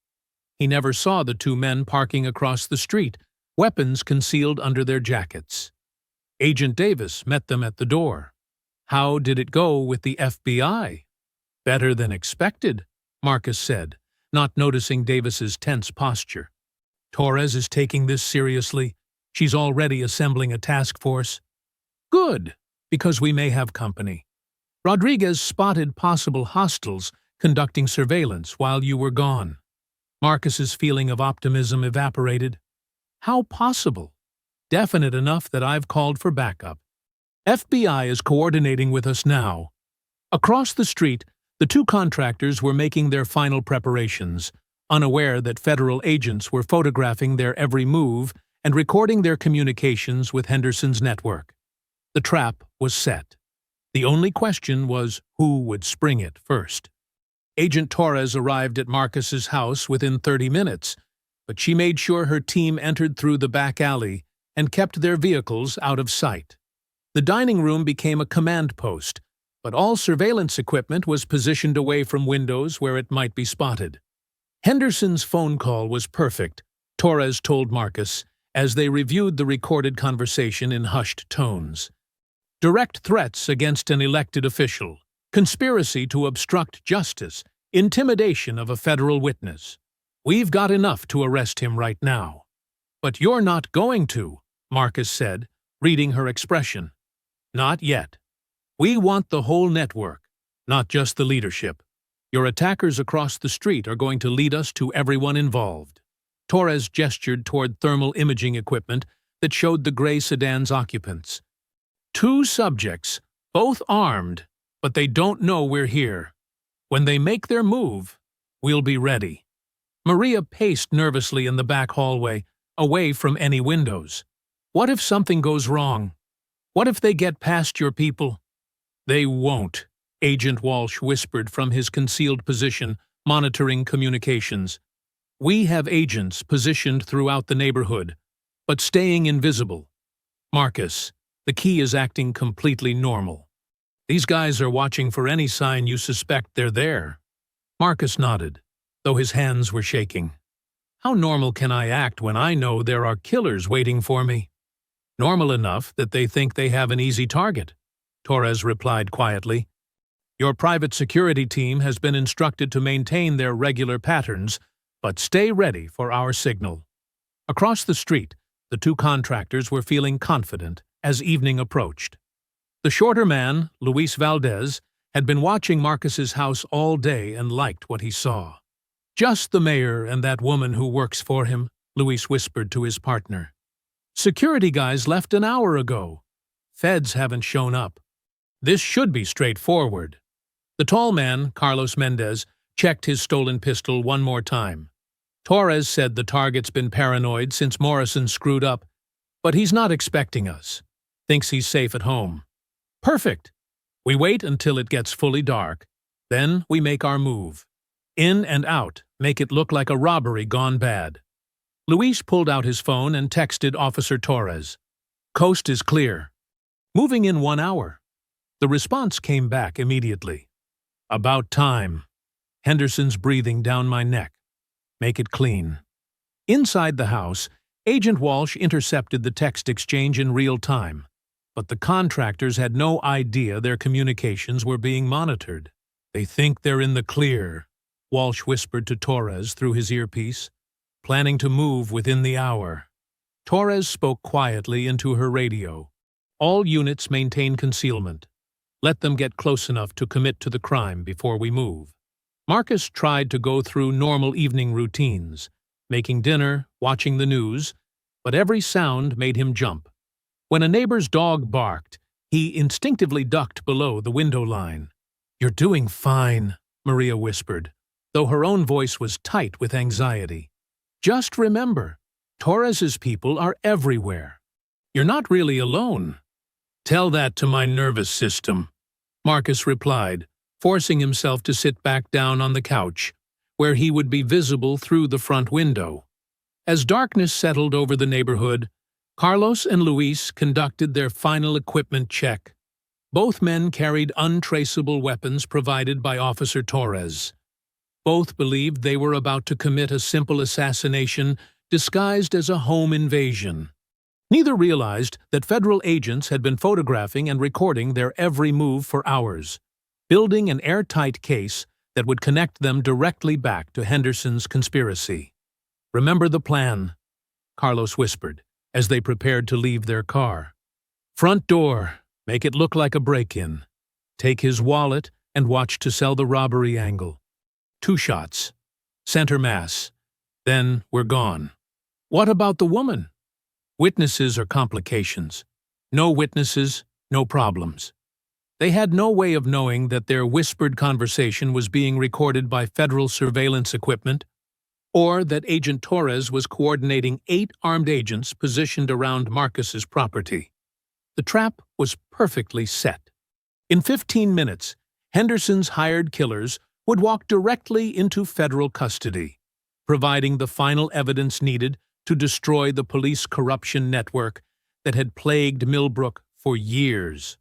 He never saw the 2 men parking across the street, weapons concealed under their jackets. Agent Davis met them at the door. How did it go with the FBI? Better than expected, Marcus said, not noticing Davis's tense posture. Torres is taking this seriously. She's already assembling a task force. Good, because we may have company. Rodriguez spotted possible hostiles conducting surveillance while you were gone. Marcus's feeling of optimism evaporated. How possible? Definite enough that I've called for backup. FBI is coordinating with us now. Across the street, the two contractors were making their final preparations, unaware that federal agents were photographing their every move and recording their communications with Henderson's network. The trap was set. The only question was who would spring it first. Agent Torres arrived at Marcus's house within 30 minutes, but she made sure her team entered through the back alley and kept their vehicles out of sight. The dining room became a command post, but all surveillance equipment was positioned away from windows where it might be spotted. Henderson's phone call was perfect, Torres told Marcus, as they reviewed the recorded conversation in hushed tones. Direct threats against an elected official, conspiracy to obstruct justice, intimidation of a federal witness. We've got enough to arrest him right now. But you're not going to, Marcus said, reading her expression. Not yet. We want the whole network, not just the leadership. Your attackers across the street are going to lead us to everyone involved. Torres gestured toward thermal imaging equipment that showed the gray sedan's occupants. 2 subjects, both armed, but they don't know we're here. When they make their move, we'll be ready. Maria paced nervously in the back hallway, away from any windows. What if something goes wrong? What if they get past your people? They won't, Agent Walsh whispered from his concealed position, monitoring communications. We have agents positioned throughout the neighborhood, but staying invisible. Marcus, the key is acting completely normal. These guys are watching for any sign you suspect they're there. Marcus nodded, though his hands were shaking. How normal can I act when I know there are killers waiting for me? Normal enough that they think they have an easy target, Torres replied quietly. Your private security team has been instructed to maintain their regular patterns, but stay ready for our signal. Across the street, the two contractors were feeling confident as evening approached. The shorter man, Luis Valdez, had been watching Marcus's house all day and liked what he saw. Just the mayor and that woman who works for him, Luis whispered to his partner. Security guys left an hour ago. Feds haven't shown up. This should be straightforward. The tall man, Carlos Mendez, checked his stolen pistol one more time. Torres said the target's been paranoid since Morrison screwed up, but he's not expecting us. Thinks he's safe at home. Perfect. We wait until it gets fully dark. Then we make our move. In and out, make it look like a robbery gone bad. Luis pulled out his phone and texted Officer Torres. Coast is clear. Moving in 1 hour. The response came back immediately. About time. Henderson's breathing down my neck. Make it clean. Inside the house, Agent Walsh intercepted the text exchange in real time, but the contractors had no idea their communications were being monitored. They think they're in the clear, Walsh whispered to Torres through his earpiece, planning to move within the hour. Torres spoke quietly into her radio. All units maintain concealment. Let them get close enough to commit to the crime before we move. Marcus tried to go through normal evening routines, making dinner, watching the news, but every sound made him jump. When a neighbor's dog barked, he instinctively ducked below the window line. You're doing fine, Maria whispered, though her own voice was tight with anxiety. Just remember, Torres's people are everywhere. You're not really alone. Tell that to my nervous system, Marcus replied, forcing himself to sit back down on the couch, where he would be visible through the front window. As darkness settled over the neighborhood, Carlos and Luis conducted their final equipment check. Both men carried untraceable weapons provided by Officer Torres. Both believed they were about to commit a simple assassination disguised as a home invasion. Neither realized that federal agents had been photographing and recording their every move for hours, building an airtight case that would connect them directly back to Henderson's conspiracy. Remember the plan. Carlos whispered, as they prepared to leave their car. "Front door. Make it look like a break-in. Take his wallet and watch to sell the robbery angle. 2 shots. Center mass. Then we're gone." "What about the woman?" "Witnesses or complications. No witnesses, no problems." They had no way of knowing that their whispered conversation was being recorded by federal surveillance equipment, or that Agent Torres was coordinating 8 armed agents positioned around Marcus's property. The trap was perfectly set. In 15 minutes, Henderson's hired killers would walk directly into federal custody, providing the final evidence needed to destroy the police corruption network that had plagued Millbrook for years.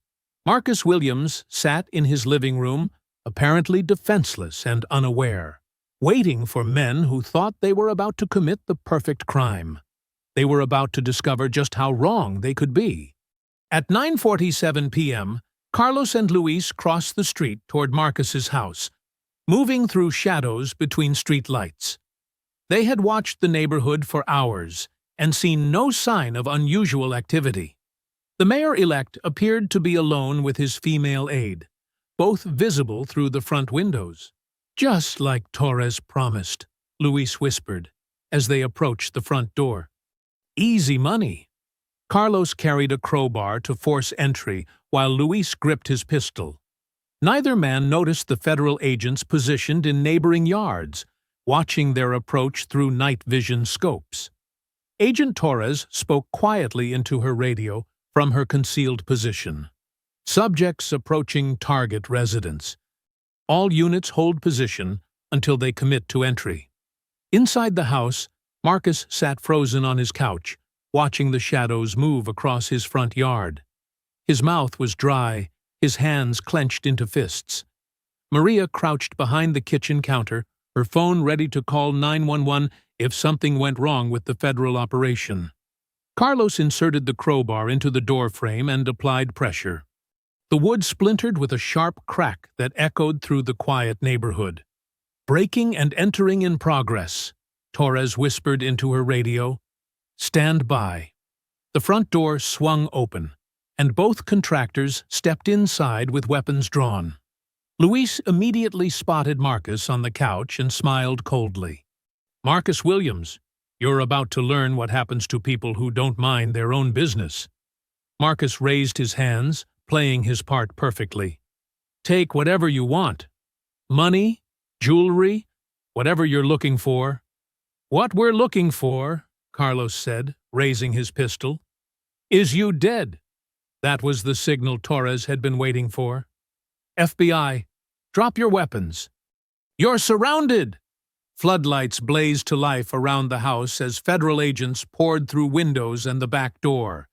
Marcus Williams sat in his living room, apparently defenseless and unaware, waiting for men who thought they were about to commit the perfect crime. They were about to discover just how wrong they could be. At 9:47 p.m., Carlos and Luis crossed the street toward Marcus's house, moving through shadows between street lights. They had watched the neighborhood for hours and seen no sign of unusual activity. The mayor-elect appeared to be alone with his female aide, both visible through the front windows. "Just like Torres promised," Luis whispered, as they approached the front door. "Easy money." Carlos carried a crowbar to force entry while Luis gripped his pistol. Neither man noticed the federal agents positioned in neighboring yards, watching their approach through night vision scopes. Agent Torres spoke quietly into her radio from her concealed position. "Subjects approaching target residence. All units hold position until they commit to entry." Inside the house, Marcus sat frozen on his couch, watching the shadows move across his front yard. His mouth was dry, his hands clenched into fists. Maria crouched behind the kitchen counter, her phone ready to call 911 if something went wrong with the federal operation. Carlos inserted the crowbar into the door frame and applied pressure. The wood splintered with a sharp crack that echoed through the quiet neighborhood. "Breaking and entering in progress," Torres whispered into her radio. "Stand by." The front door swung open, and both contractors stepped inside with weapons drawn. Luis immediately spotted Marcus on the couch and smiled coldly. "Marcus Williams, you're about to learn what happens to people who don't mind their own business." Marcus raised his hands, playing his part perfectly. "Take whatever you want. Money, jewelry, whatever you're looking for." "What we're looking for," Carlos said, raising his pistol, "is you dead." That was the signal Torres had been waiting for. "FBI, drop your weapons." "You're surrounded!" Floodlights blazed to life around the house as federal agents poured through windows and the back door.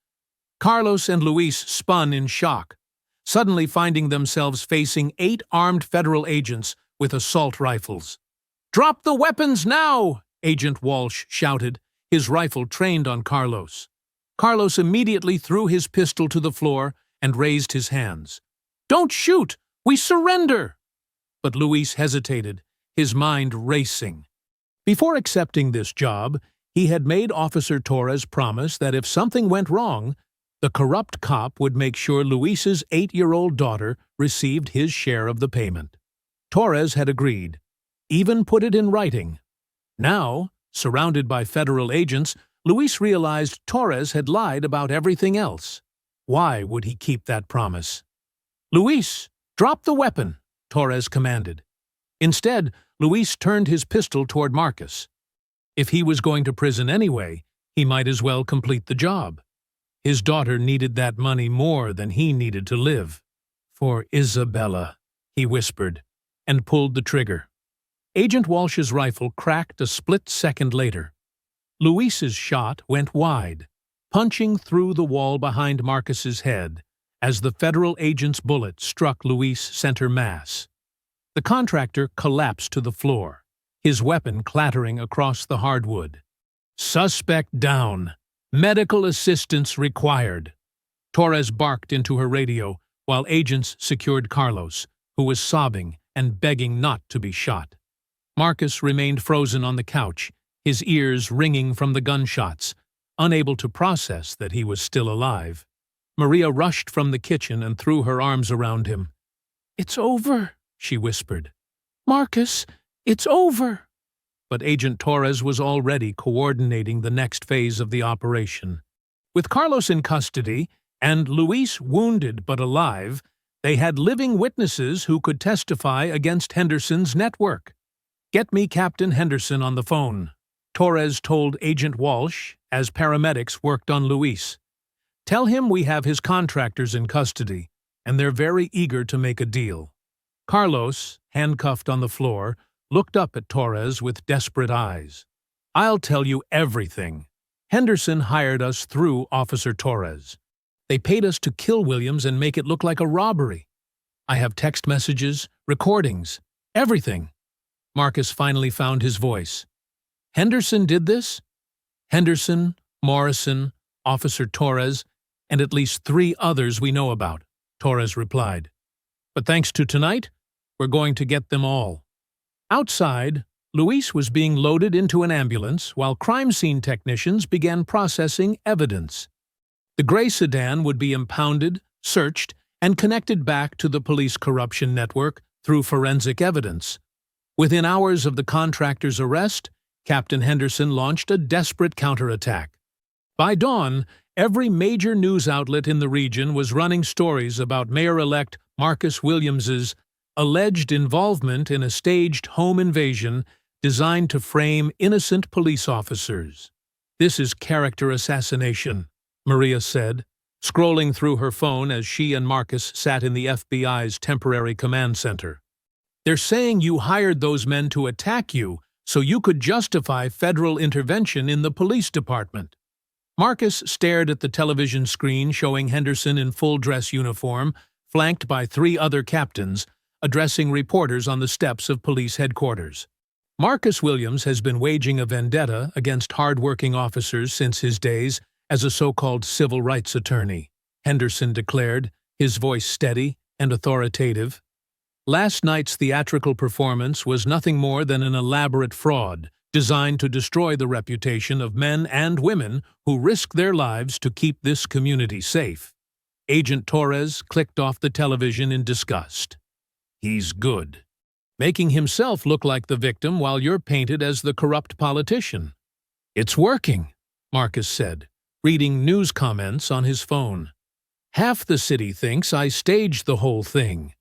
Carlos and Luis spun in shock, suddenly finding themselves facing 8 armed federal agents with assault rifles. "Drop the weapons now!" Agent Walsh shouted, his rifle trained on Carlos. Carlos immediately threw his pistol to the floor and raised his hands. "Don't shoot! We surrender!" But Luis hesitated, his mind racing. Before accepting this job, he had made Officer Torres promise that if something went wrong, the corrupt cop would make sure Luis's 8-year-old daughter received his share of the payment. Torres had agreed, even put it in writing. Now, surrounded by federal agents, Luis realized Torres had lied about everything else. Why would he keep that promise? "Luis, drop the weapon," Torres commanded. Instead, Luis turned his pistol toward Marcus. If he was going to prison anyway, he might as well complete the job. His daughter needed that money more than he needed to live. "For Isabella," he whispered, and pulled the trigger. Agent Walsh's rifle cracked a split second later. Luis's shot went wide, punching through the wall behind Marcus's head as the federal agent's bullet struck Luis center mass. The contractor collapsed to the floor, his weapon clattering across the hardwood. "Suspect down. Medical assistance required." Torres barked into her radio while agents secured Carlos, who was sobbing and begging not to be shot. Marcus remained frozen on the couch, his ears ringing from the gunshots, unable to process that he was still alive. Maria rushed from the kitchen and threw her arms around him. "It's over," she whispered. "Marcus, it's over." But Agent Torres was already coordinating the next phase of the operation. With Carlos in custody and Luis wounded but alive, they had living witnesses who could testify against Henderson's network. "Get me Captain Henderson on the phone," Torres told Agent Walsh as paramedics worked on Luis. "Tell him we have his contractors in custody, and they're very eager to make a deal." Carlos, handcuffed on the floor, looked up at Torres with desperate eyes. "I'll tell you everything. Henderson hired us through Officer Torres. They paid us to kill Williams and make it look like a robbery. I have text messages, recordings, everything." Marcus finally found his voice. "Henderson did this?" "Henderson, Morrison, Officer Torres, and at least 3 others we know about," Torres replied. "But thanks to tonight, we're going to get them all." Outside, Luis was being loaded into an ambulance while crime scene technicians began processing evidence. The gray sedan would be impounded, searched, and connected back to the police corruption network through forensic evidence. Within hours of the contractor's arrest, Captain Henderson launched a desperate counterattack. By dawn, every major news outlet in the region was running stories about Mayor-elect Marcus Williams's alleged involvement in a staged home invasion designed to frame innocent police officers. "This is character assassination," Maria said, scrolling through her phone as she and Marcus sat in the FBI's temporary command center. "They're saying you hired those men to attack you so you could justify federal intervention in the police department." Marcus stared at the television screen showing Henderson in full-dress uniform, flanked by 3 other captains, addressing reporters on the steps of police headquarters. Marcus Williams has been waging a vendetta against hard-working officers since his days as a so-called civil rights attorney, Henderson declared, his voice steady and authoritative. Last night's theatrical performance was nothing more than an elaborate fraud designed to destroy the reputation of men and women who risk their lives to keep this community safe. Agent Torres clicked off the television in disgust. "He's good. Making himself look like the victim while you're painted as the corrupt politician." "It's working," Marcus said, reading news comments on his phone. "Half the city thinks I staged the whole thing.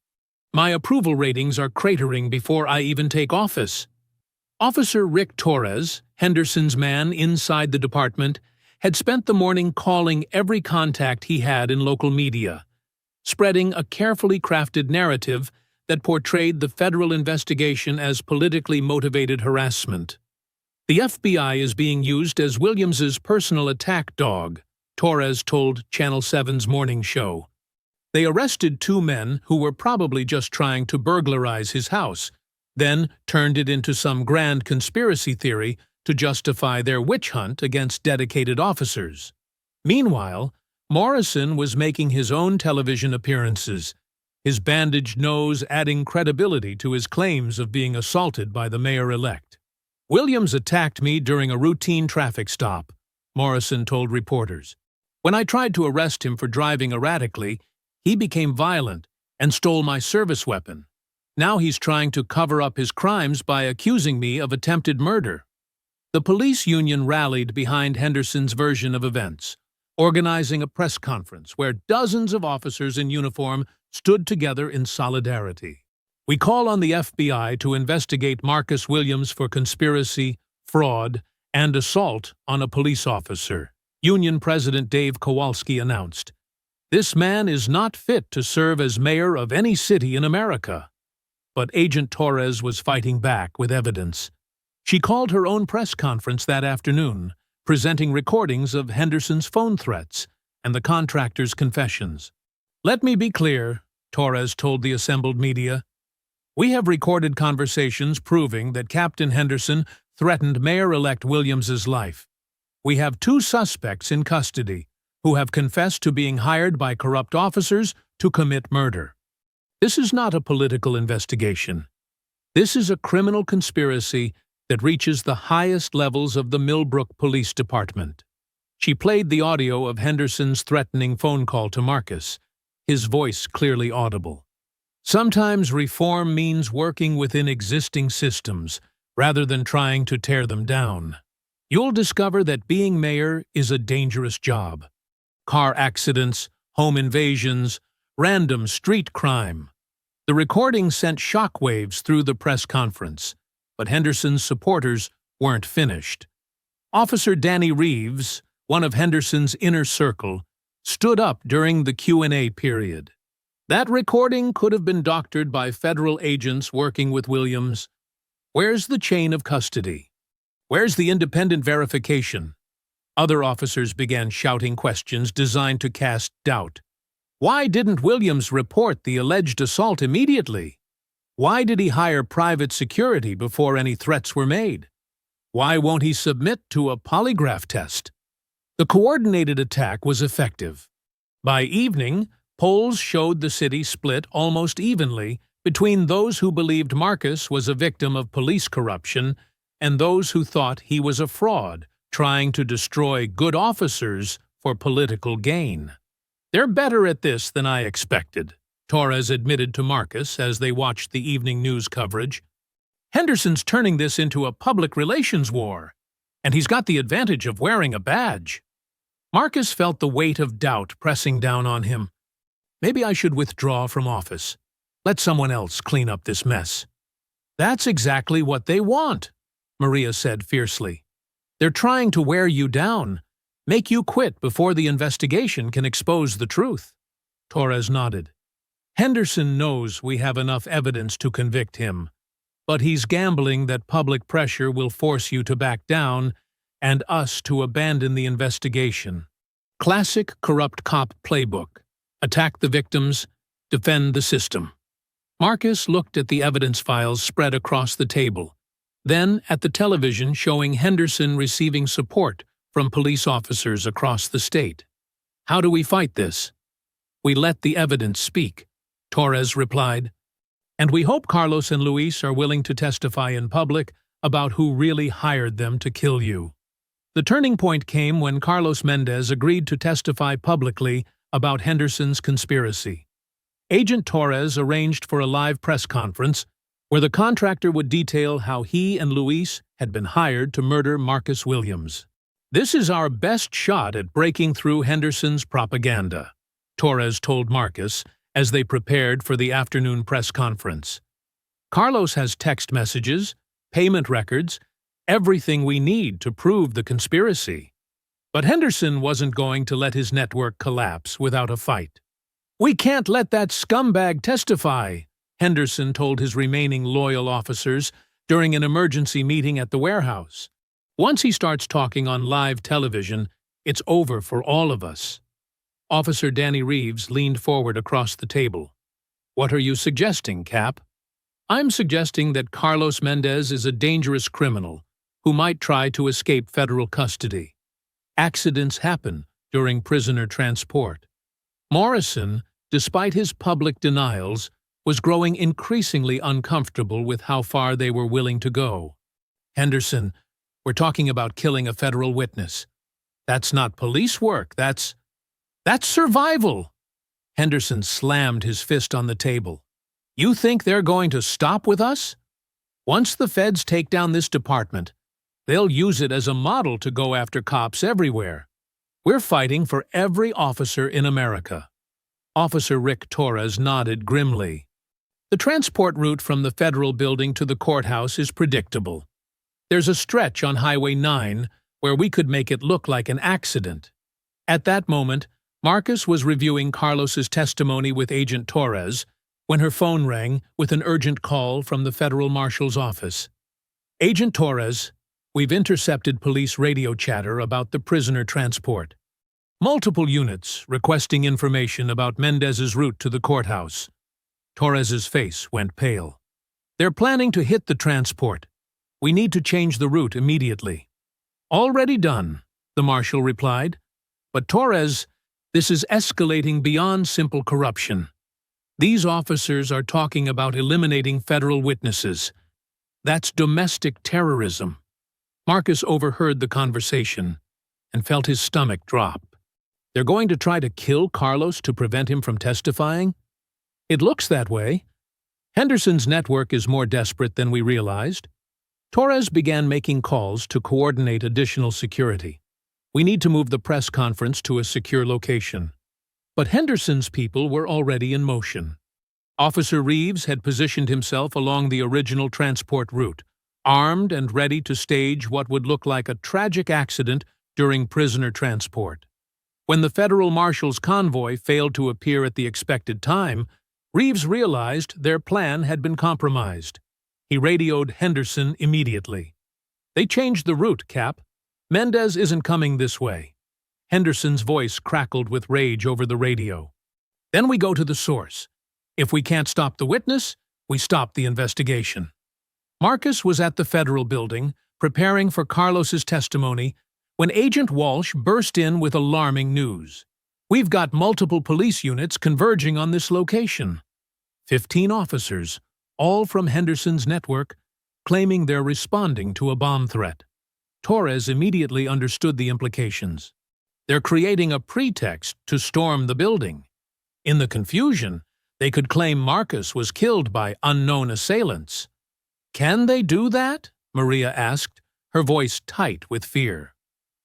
My approval ratings are cratering before I even take office." Officer Rick Torres, Henderson's man inside the department, had spent the morning calling every contact he had in local media, spreading a carefully crafted narrative that portrayed the federal investigation as politically motivated harassment. "The FBI is being used as Williams's personal attack dog," Torres told Channel 7's morning show. "They arrested 2 men who were probably just trying to burglarize his house, then turned it into some grand conspiracy theory to justify their witch hunt against dedicated officers. Meanwhile, Morrison was making his own television appearances, his bandaged nose adding credibility to his claims of being assaulted by the mayor-elect. "Williams attacked me during a routine traffic stop," Morrison told reporters. "When I tried to arrest him for driving erratically, he became violent and stole my service weapon. Now he's trying to cover up his crimes by accusing me of attempted murder." The police union rallied behind Henderson's version of events, organizing a press conference where dozens of officers in uniform stood together in solidarity. "We call on the FBI to investigate Marcus Williams for conspiracy, fraud, and assault on a police officer," Union President Dave Kowalski announced. "This man is not fit to serve as mayor of any city in America." But Agent Torres was fighting back with evidence. She called her own press conference that afternoon, presenting recordings of Henderson's phone threats and the contractor's confessions. "Let me be clear," Torres told the assembled media. "We have recorded conversations proving that Captain Henderson threatened Mayor-elect Williams's life. We have 2 suspects in custody who have confessed to being hired by corrupt officers to commit murder. This is not a political investigation. This is a criminal conspiracy that reaches the highest levels of the Millbrook Police Department." She played the audio of Henderson's threatening phone call to Marcus, his voice clearly audible. Sometimes reform means working within existing systems, rather than trying to tear them down. You'll discover that being mayor is a dangerous job. Car accidents, home invasions, random street crime. The recording sent shockwaves through the press conference, but Henderson's supporters weren't finished. Officer Danny Reeves, one of Henderson's inner circle, stood up during the Q&A period. That recording could have been doctored by federal agents working with Williams. Where's the chain of custody? Where's the independent verification? Other officers began shouting questions designed to cast doubt. Why didn't Williams report the alleged assault immediately? Why did he hire private security before any threats were made? Why won't he submit to a polygraph test? The coordinated attack was effective. By evening, polls showed the city split almost evenly between those who believed Marcus was a victim of police corruption and those who thought he was a fraud trying to destroy good officers for political gain. "They're better at this than I expected," Torres admitted to Marcus as they watched the evening news coverage. "Henderson's turning this into a public relations war, and he's got the advantage of wearing a badge." Marcus felt the weight of doubt pressing down on him. "Maybe I should withdraw from office. Let someone else clean up this mess." "That's exactly what they want," Maria said fiercely. "They're trying to wear you down, make you quit before the investigation can expose the truth." Torres nodded. "Henderson knows we have enough evidence to convict him, but he's gambling that public pressure will force you to back down and us to abandon the investigation. Classic corrupt cop playbook. Attack the victims, defend the system." Marcus looked at the evidence files spread across the table, then at the television showing Henderson receiving support from police officers across the state. "How do we fight this?" "We let the evidence speak," Torres replied. "And we hope Carlos and Luis are willing to testify in public about who really hired them to kill you." The turning point came when Carlos Mendez agreed to testify publicly about Henderson's conspiracy. Agent Torres arranged for a live press conference where the contractor would detail how he and Luis had been hired to murder Marcus Williams. "This is our best shot at breaking through Henderson's propaganda," Torres told Marcus as they prepared for the afternoon press conference. "Carlos has text messages, payment records, everything we need to prove the conspiracy. But Henderson wasn't going to let his network collapse without a fight." "We can't let that scumbag testify," Henderson told his remaining loyal officers during an emergency meeting at the warehouse. "Once he starts talking on live television, it's over for all of us." Officer Danny Reeves leaned forward across the table. "What are you suggesting, Cap?" "I'm suggesting that Carlos Mendez is a dangerous criminal who might try to escape federal custody. Accidents happen during prisoner transport. Morrison, despite his public denials, was growing increasingly uncomfortable with how far they were willing to go. Henderson, we're talking about killing a federal witness. That's not police work, that's survival." Henderson slammed his fist on the table. "You think they're going to stop with us? Once the feds take down this department, they'll use it as a model to go after cops everywhere. We're fighting for every officer in America." Officer Rick Torres nodded grimly. "The transport route from the federal building to the courthouse is predictable. There's a stretch on Highway 9 where we could make it look like an accident." At that moment, Marcus was reviewing Carlos's testimony with Agent Torres when her phone rang with an urgent call from the federal marshal's office. "Agent Torres, we've intercepted police radio chatter about the prisoner transport. Multiple units requesting information about Mendez's route to the courthouse." Torres's face went pale. "They're planning to hit the transport. We need to change the route immediately." "Already done," the marshal replied. "But Torres, this is escalating beyond simple corruption. These officers are talking about eliminating federal witnesses. That's domestic terrorism." Marcus overheard the conversation, and felt his stomach drop. They're going to try to kill Carlos to prevent him from testifying? It looks that way. Henderson's network is more desperate than we realized. Torres began making calls to coordinate additional security. We need to move the press conference to a secure location. But Henderson's people were already in motion. Officer Reeves had positioned himself along the original transport route, armed and ready to stage what would look like a tragic accident during prisoner transport. When the federal marshal's convoy failed to appear at the expected time, Reeves realized their plan had been compromised. He radioed Henderson immediately. "They changed the route, Cap. Mendez isn't coming this way." Henderson's voice crackled with rage over the radio. "Then we go to the source. If we can't stop the witness, we stop the investigation." Marcus was at the federal building, preparing for Carlos's testimony, when Agent Walsh burst in with alarming news. "We've got multiple police units converging on this location." 15 officers, all from Henderson's network, claiming they're responding to a bomb threat. Torres immediately understood the implications. They're creating a pretext to storm the building. In the confusion, they could claim Marcus was killed by unknown assailants. "Can they do that?" Maria asked, her voice tight with fear.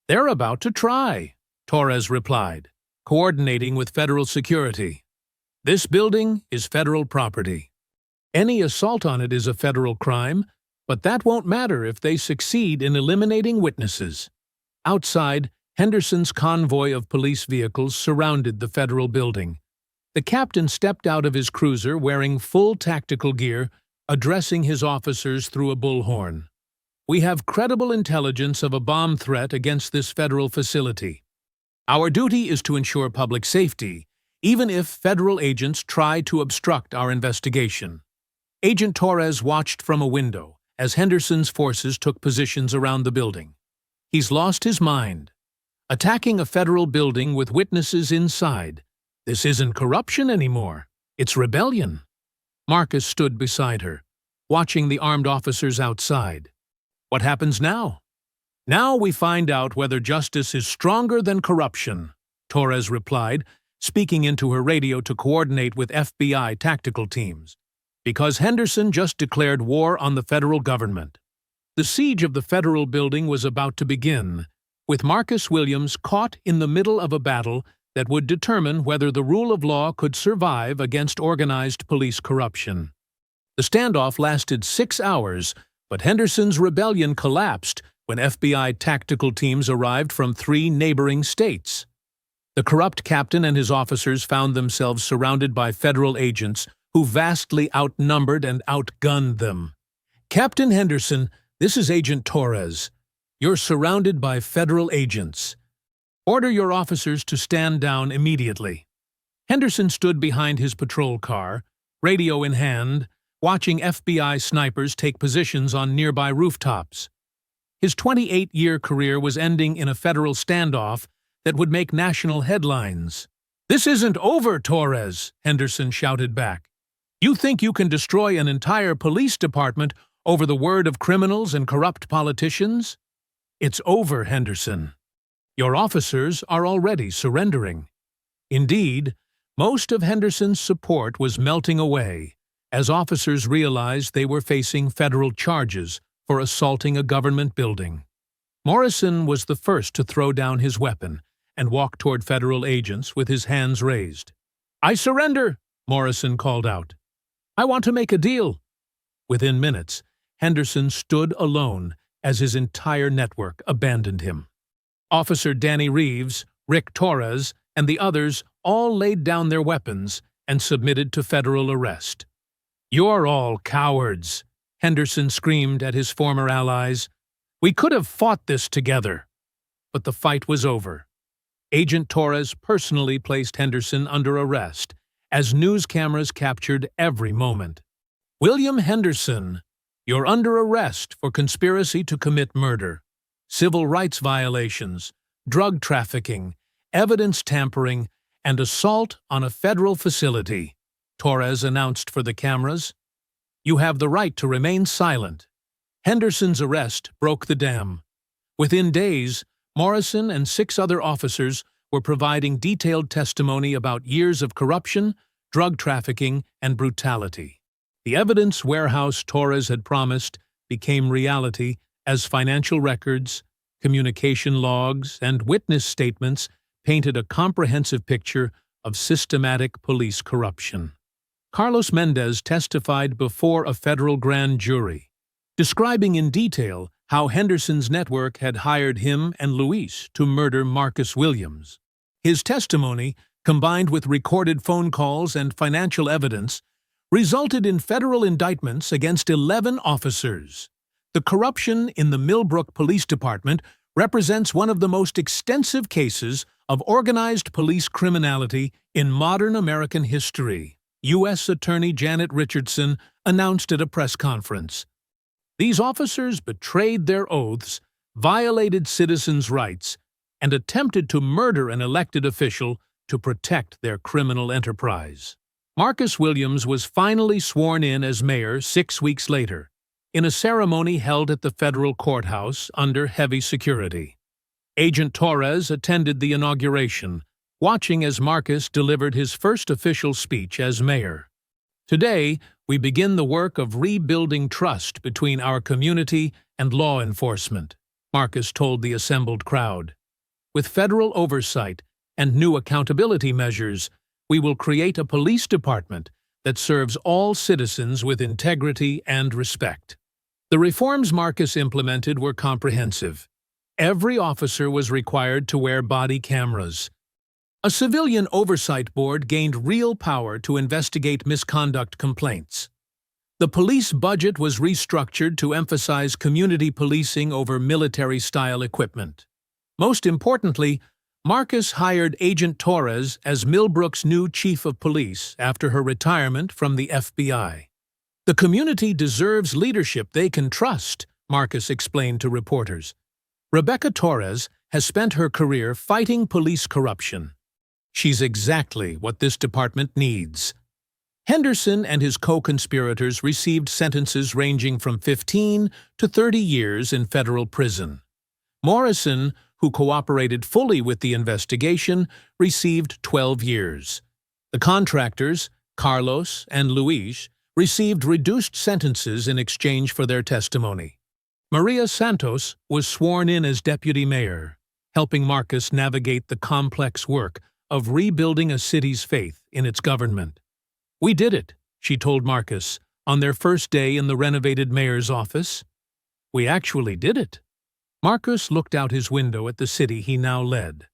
"They're about to try," Torres replied, coordinating with federal security. "This building is federal property. Any assault on it is a federal crime, but that won't matter if they succeed in eliminating witnesses." Outside, Henderson's convoy of police vehicles surrounded the federal building. The captain stepped out of his cruiser wearing full tactical gear, addressing his officers through a bullhorn. "We have credible intelligence of a bomb threat against this federal facility. Our duty is to ensure public safety, even if federal agents try to obstruct our investigation." Agent Torres watched from a window as Henderson's forces took positions around the building. "He's lost his mind. Attacking a federal building with witnesses inside. This isn't corruption anymore. It's rebellion." Marcus stood beside her, watching the armed officers outside. "What happens now?" "Now we find out whether justice is stronger than corruption," Torres replied, speaking into her radio to coordinate with FBI tactical teams. "Because Henderson just declared war on the federal government." The siege of the federal building was about to begin, with Marcus Williams caught in the middle of a battle that would determine whether the rule of law could survive against organized police corruption. The standoff lasted 6 hours, but Henderson's rebellion collapsed when FBI tactical teams arrived from 3 neighboring states. The corrupt captain and his officers found themselves surrounded by federal agents who vastly outnumbered and outgunned them. "Captain Henderson, this is Agent Torres. You're surrounded by federal agents. Order your officers to stand down immediately." Henderson stood behind his patrol car, radio in hand, watching FBI snipers take positions on nearby rooftops. His 28-year career was ending in a federal standoff that would make national headlines. "This isn't over, Torres," Henderson shouted back. "You think you can destroy an entire police department over the word of criminals and corrupt politicians? It's over, Henderson. Your officers are already surrendering." Indeed, most of Henderson's support was melting away as officers realized they were facing federal charges for assaulting a government building. Morrison was the first to throw down his weapon and walk toward federal agents with his hands raised. "I surrender," Morrison called out. "I want to make a deal." Within minutes, Henderson stood alone as his entire network abandoned him. Officer Danny Reeves, Rick Torres, and the others all laid down their weapons and submitted to federal arrest. "You're all cowards," Henderson screamed at his former allies. "We could have fought this together." But the fight was over. Agent Torres personally placed Henderson under arrest as news cameras captured every moment. "William Henderson, you're under arrest for conspiracy to commit murder, civil rights violations, drug trafficking, evidence tampering, and assault on a federal facility," Torres announced for the cameras. "You have the right to remain silent." Henderson's arrest broke the dam. Within days, Morrison and 6 other officers were providing detailed testimony about years of corruption, drug trafficking, and brutality. The evidence warehouse Torres had promised became reality as financial records, communication logs, and witness statements painted a comprehensive picture of systematic police corruption. Carlos Mendez testified before a federal grand jury, describing in detail how Henderson's network had hired him and Luis to murder Marcus Williams. His testimony, combined with recorded phone calls and financial evidence, resulted in federal indictments against 11 officers. The corruption in the Millbrook Police Department represents one of the most extensive cases of organized police criminality in modern American history, U.S. Attorney Janet Richardson announced at a press conference. These officers betrayed their oaths, violated citizens' rights, and attempted to murder an elected official to protect their criminal enterprise. Marcus Williams was finally sworn in as mayor 6 weeks later, in a ceremony held at the federal courthouse under heavy security. Agent Torres attended the inauguration, watching as Marcus delivered his first official speech as mayor. Today, we begin the work of rebuilding trust between our community and law enforcement, Marcus told the assembled crowd. With federal oversight and new accountability measures, we will create a police department that serves all citizens with integrity and respect. The reforms Marcus implemented were comprehensive. Every officer was required to wear body cameras. A civilian oversight board gained real power to investigate misconduct complaints. The police budget was restructured to emphasize community policing over military-style equipment. Most importantly, Marcus hired Agent Torres as Millbrook's new chief of police after her retirement from the FBI. The community deserves leadership they can trust, Marcus explained to reporters. Rebecca Torres has spent her career fighting police corruption. She's exactly what this department needs. Henderson and his co-conspirators received sentences ranging from 15 to 30 years in federal prison. Morrison, who cooperated fully with the investigation, received 12 years. The contractors, Carlos and Luis, received reduced sentences in exchange for their testimony. Maria Santos was sworn in as deputy mayor, helping Marcus navigate the complex work of rebuilding a city's faith in its government. "We did it," she told Marcus on their first day in the renovated mayor's office. "We actually did it." Marcus looked out his window at the city he now led,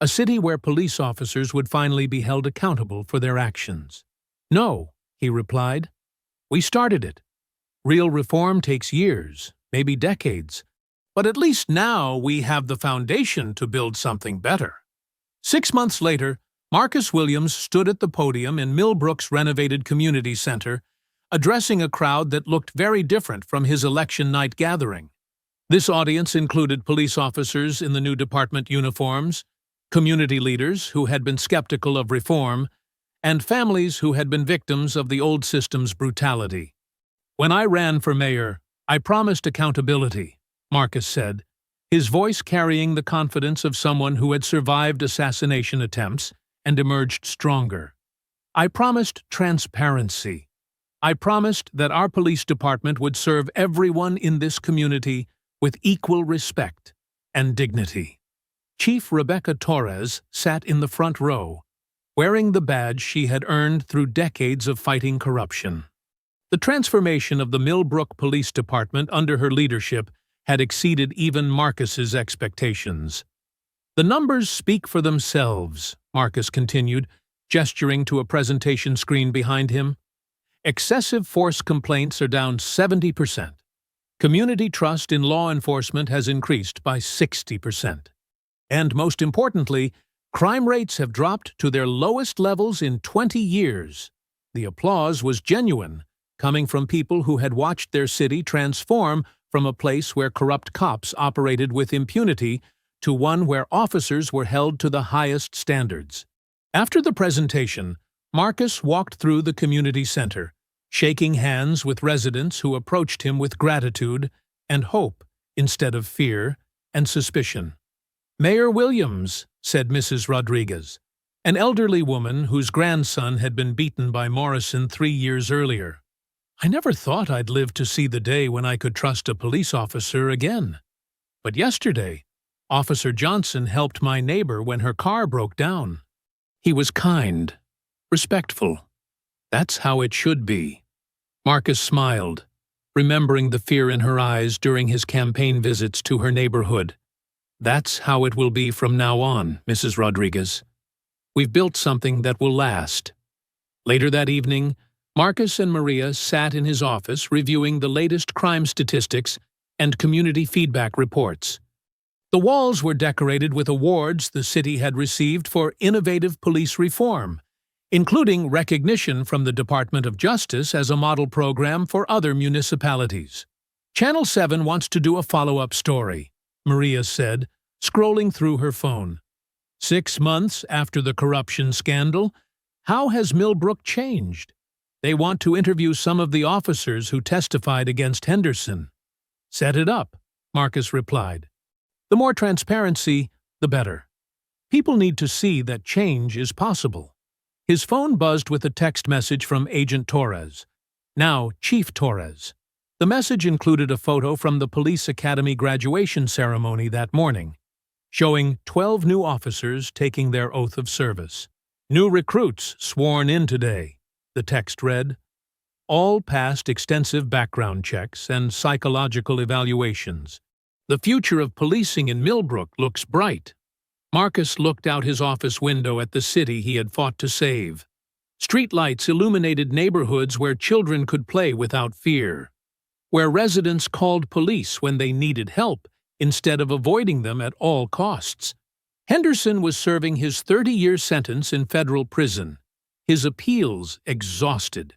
a city where police officers would finally be held accountable for their actions. "No," he replied. "We started it. Real reform takes years, maybe decades, but at least now we have the foundation to build something better." 6 months later, Marcus Williams stood at the podium in Millbrook's renovated community center, addressing a crowd that looked very different from his election night gathering. This audience included police officers in the new department uniforms, community leaders who had been skeptical of reform, and families who had been victims of the old system's brutality. "When I ran for mayor, I promised accountability," Marcus said, his voice carrying the confidence of someone who had survived assassination attempts and emerged stronger. "I promised transparency. I promised that our police department would serve everyone in this community with equal respect and dignity." Chief Rebecca Torres sat in the front row, wearing the badge she had earned through decades of fighting corruption. The transformation of the Millbrook Police Department under her leadership had exceeded even Marcus's expectations. "The numbers speak for themselves," Marcus continued, gesturing to a presentation screen behind him. "Excessive force complaints are down 70%. Community trust in law enforcement has increased by 60%. And most importantly, crime rates have dropped to their lowest levels in 20 years. The applause was genuine, coming from people who had watched their city transform from a place where corrupt cops operated with impunity to one where officers were held to the highest standards. After the presentation, Marcus walked through the community center, shaking hands with residents who approached him with gratitude and hope instead of fear and suspicion. "Mayor Williams," said Mrs. Rodriguez, an elderly woman whose grandson had been beaten by Morrison 3 years earlier. "I never thought I'd live to see the day when I could trust a police officer again. But yesterday, Officer Johnson helped my neighbor when her car broke down. He was kind, respectful. That's how it should be." Marcus smiled, remembering the fear in her eyes during his campaign visits to her neighborhood. "That's how it will be from now on, Mrs. Rodriguez. We've built something that will last." Later that evening, Marcus and Maria sat in his office reviewing the latest crime statistics and community feedback reports. The walls were decorated with awards the city had received for innovative police reform, including recognition from the Department of Justice as a model program for other municipalities. "Channel 7 wants to do a follow-up story," Maria said, scrolling through her phone. 6 months after the corruption scandal, how has Millbrook changed? They want to interview some of the officers who testified against Henderson. "Set it up," Marcus replied. "The more transparency, the better. People need to see that change is possible." His phone buzzed with a text message from Agent Torres, now Chief Torres. The message included a photo from the Police Academy graduation ceremony that morning, showing 12 new officers taking their oath of service. "New recruits sworn in today," the text read. "All passed extensive background checks and psychological evaluations. The future of policing in Millbrook looks bright." Marcus looked out his office window at the city he had fought to save. Streetlights illuminated neighborhoods where children could play without fear, where residents called police when they needed help instead of avoiding them at all costs. Henderson was serving his 30-year sentence in federal prison, his appeals exhausted.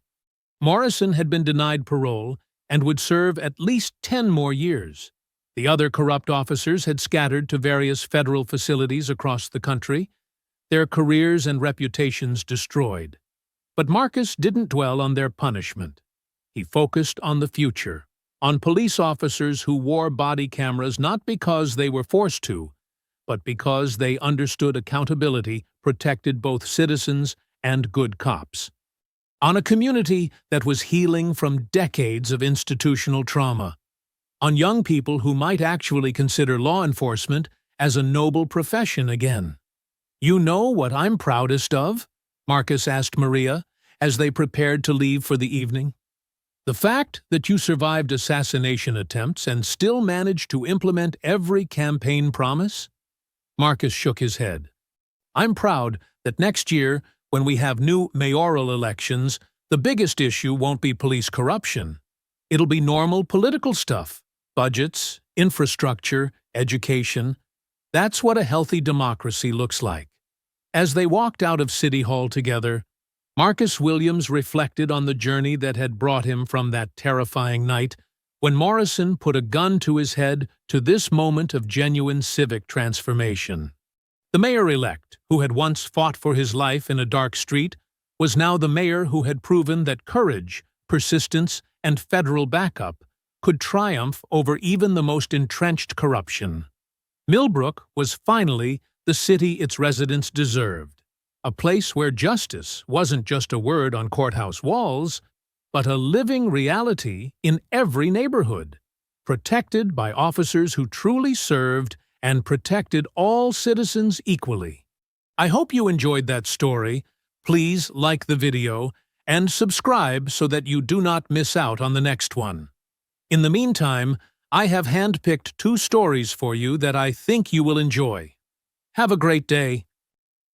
Morrison had been denied parole and would serve at least 10 more years. The other corrupt officers had scattered to various federal facilities across the country, their careers and reputations destroyed. But Marcus didn't dwell on their punishment. He focused on the future, on police officers who wore body cameras not because they were forced to, but because they understood accountability protected both citizens and good cops. On a community that was healing from decades of institutional trauma. On young people who might actually consider law enforcement as a noble profession again. "You know what I'm proudest of?" Marcus asked Maria as they prepared to leave for the evening. "The fact that you survived assassination attempts and still managed to implement every campaign promise?" Marcus shook his head. "I'm proud that next year, when we have new mayoral elections, the biggest issue won't be police corruption. It'll be normal political stuff. Budgets, infrastructure, education. That's what a healthy democracy looks like." As they walked out of City Hall together, Marcus Williams reflected on the journey that had brought him from that terrifying night when Morrison put a gun to his head to this moment of genuine civic transformation. The mayor-elect, who had once fought for his life in a dark street, was now the mayor who had proven that courage, persistence, and federal backup could triumph over even the most entrenched corruption. Millbrook was finally the city its residents deserved, a place where justice wasn't just a word on courthouse walls, but a living reality in every neighborhood, protected by officers who truly served and protected all citizens equally. I hope you enjoyed that story. Please like the video and subscribe so that you do not miss out on the next one. In the meantime, I have handpicked 2 stories for you that I think you will enjoy. Have a great day.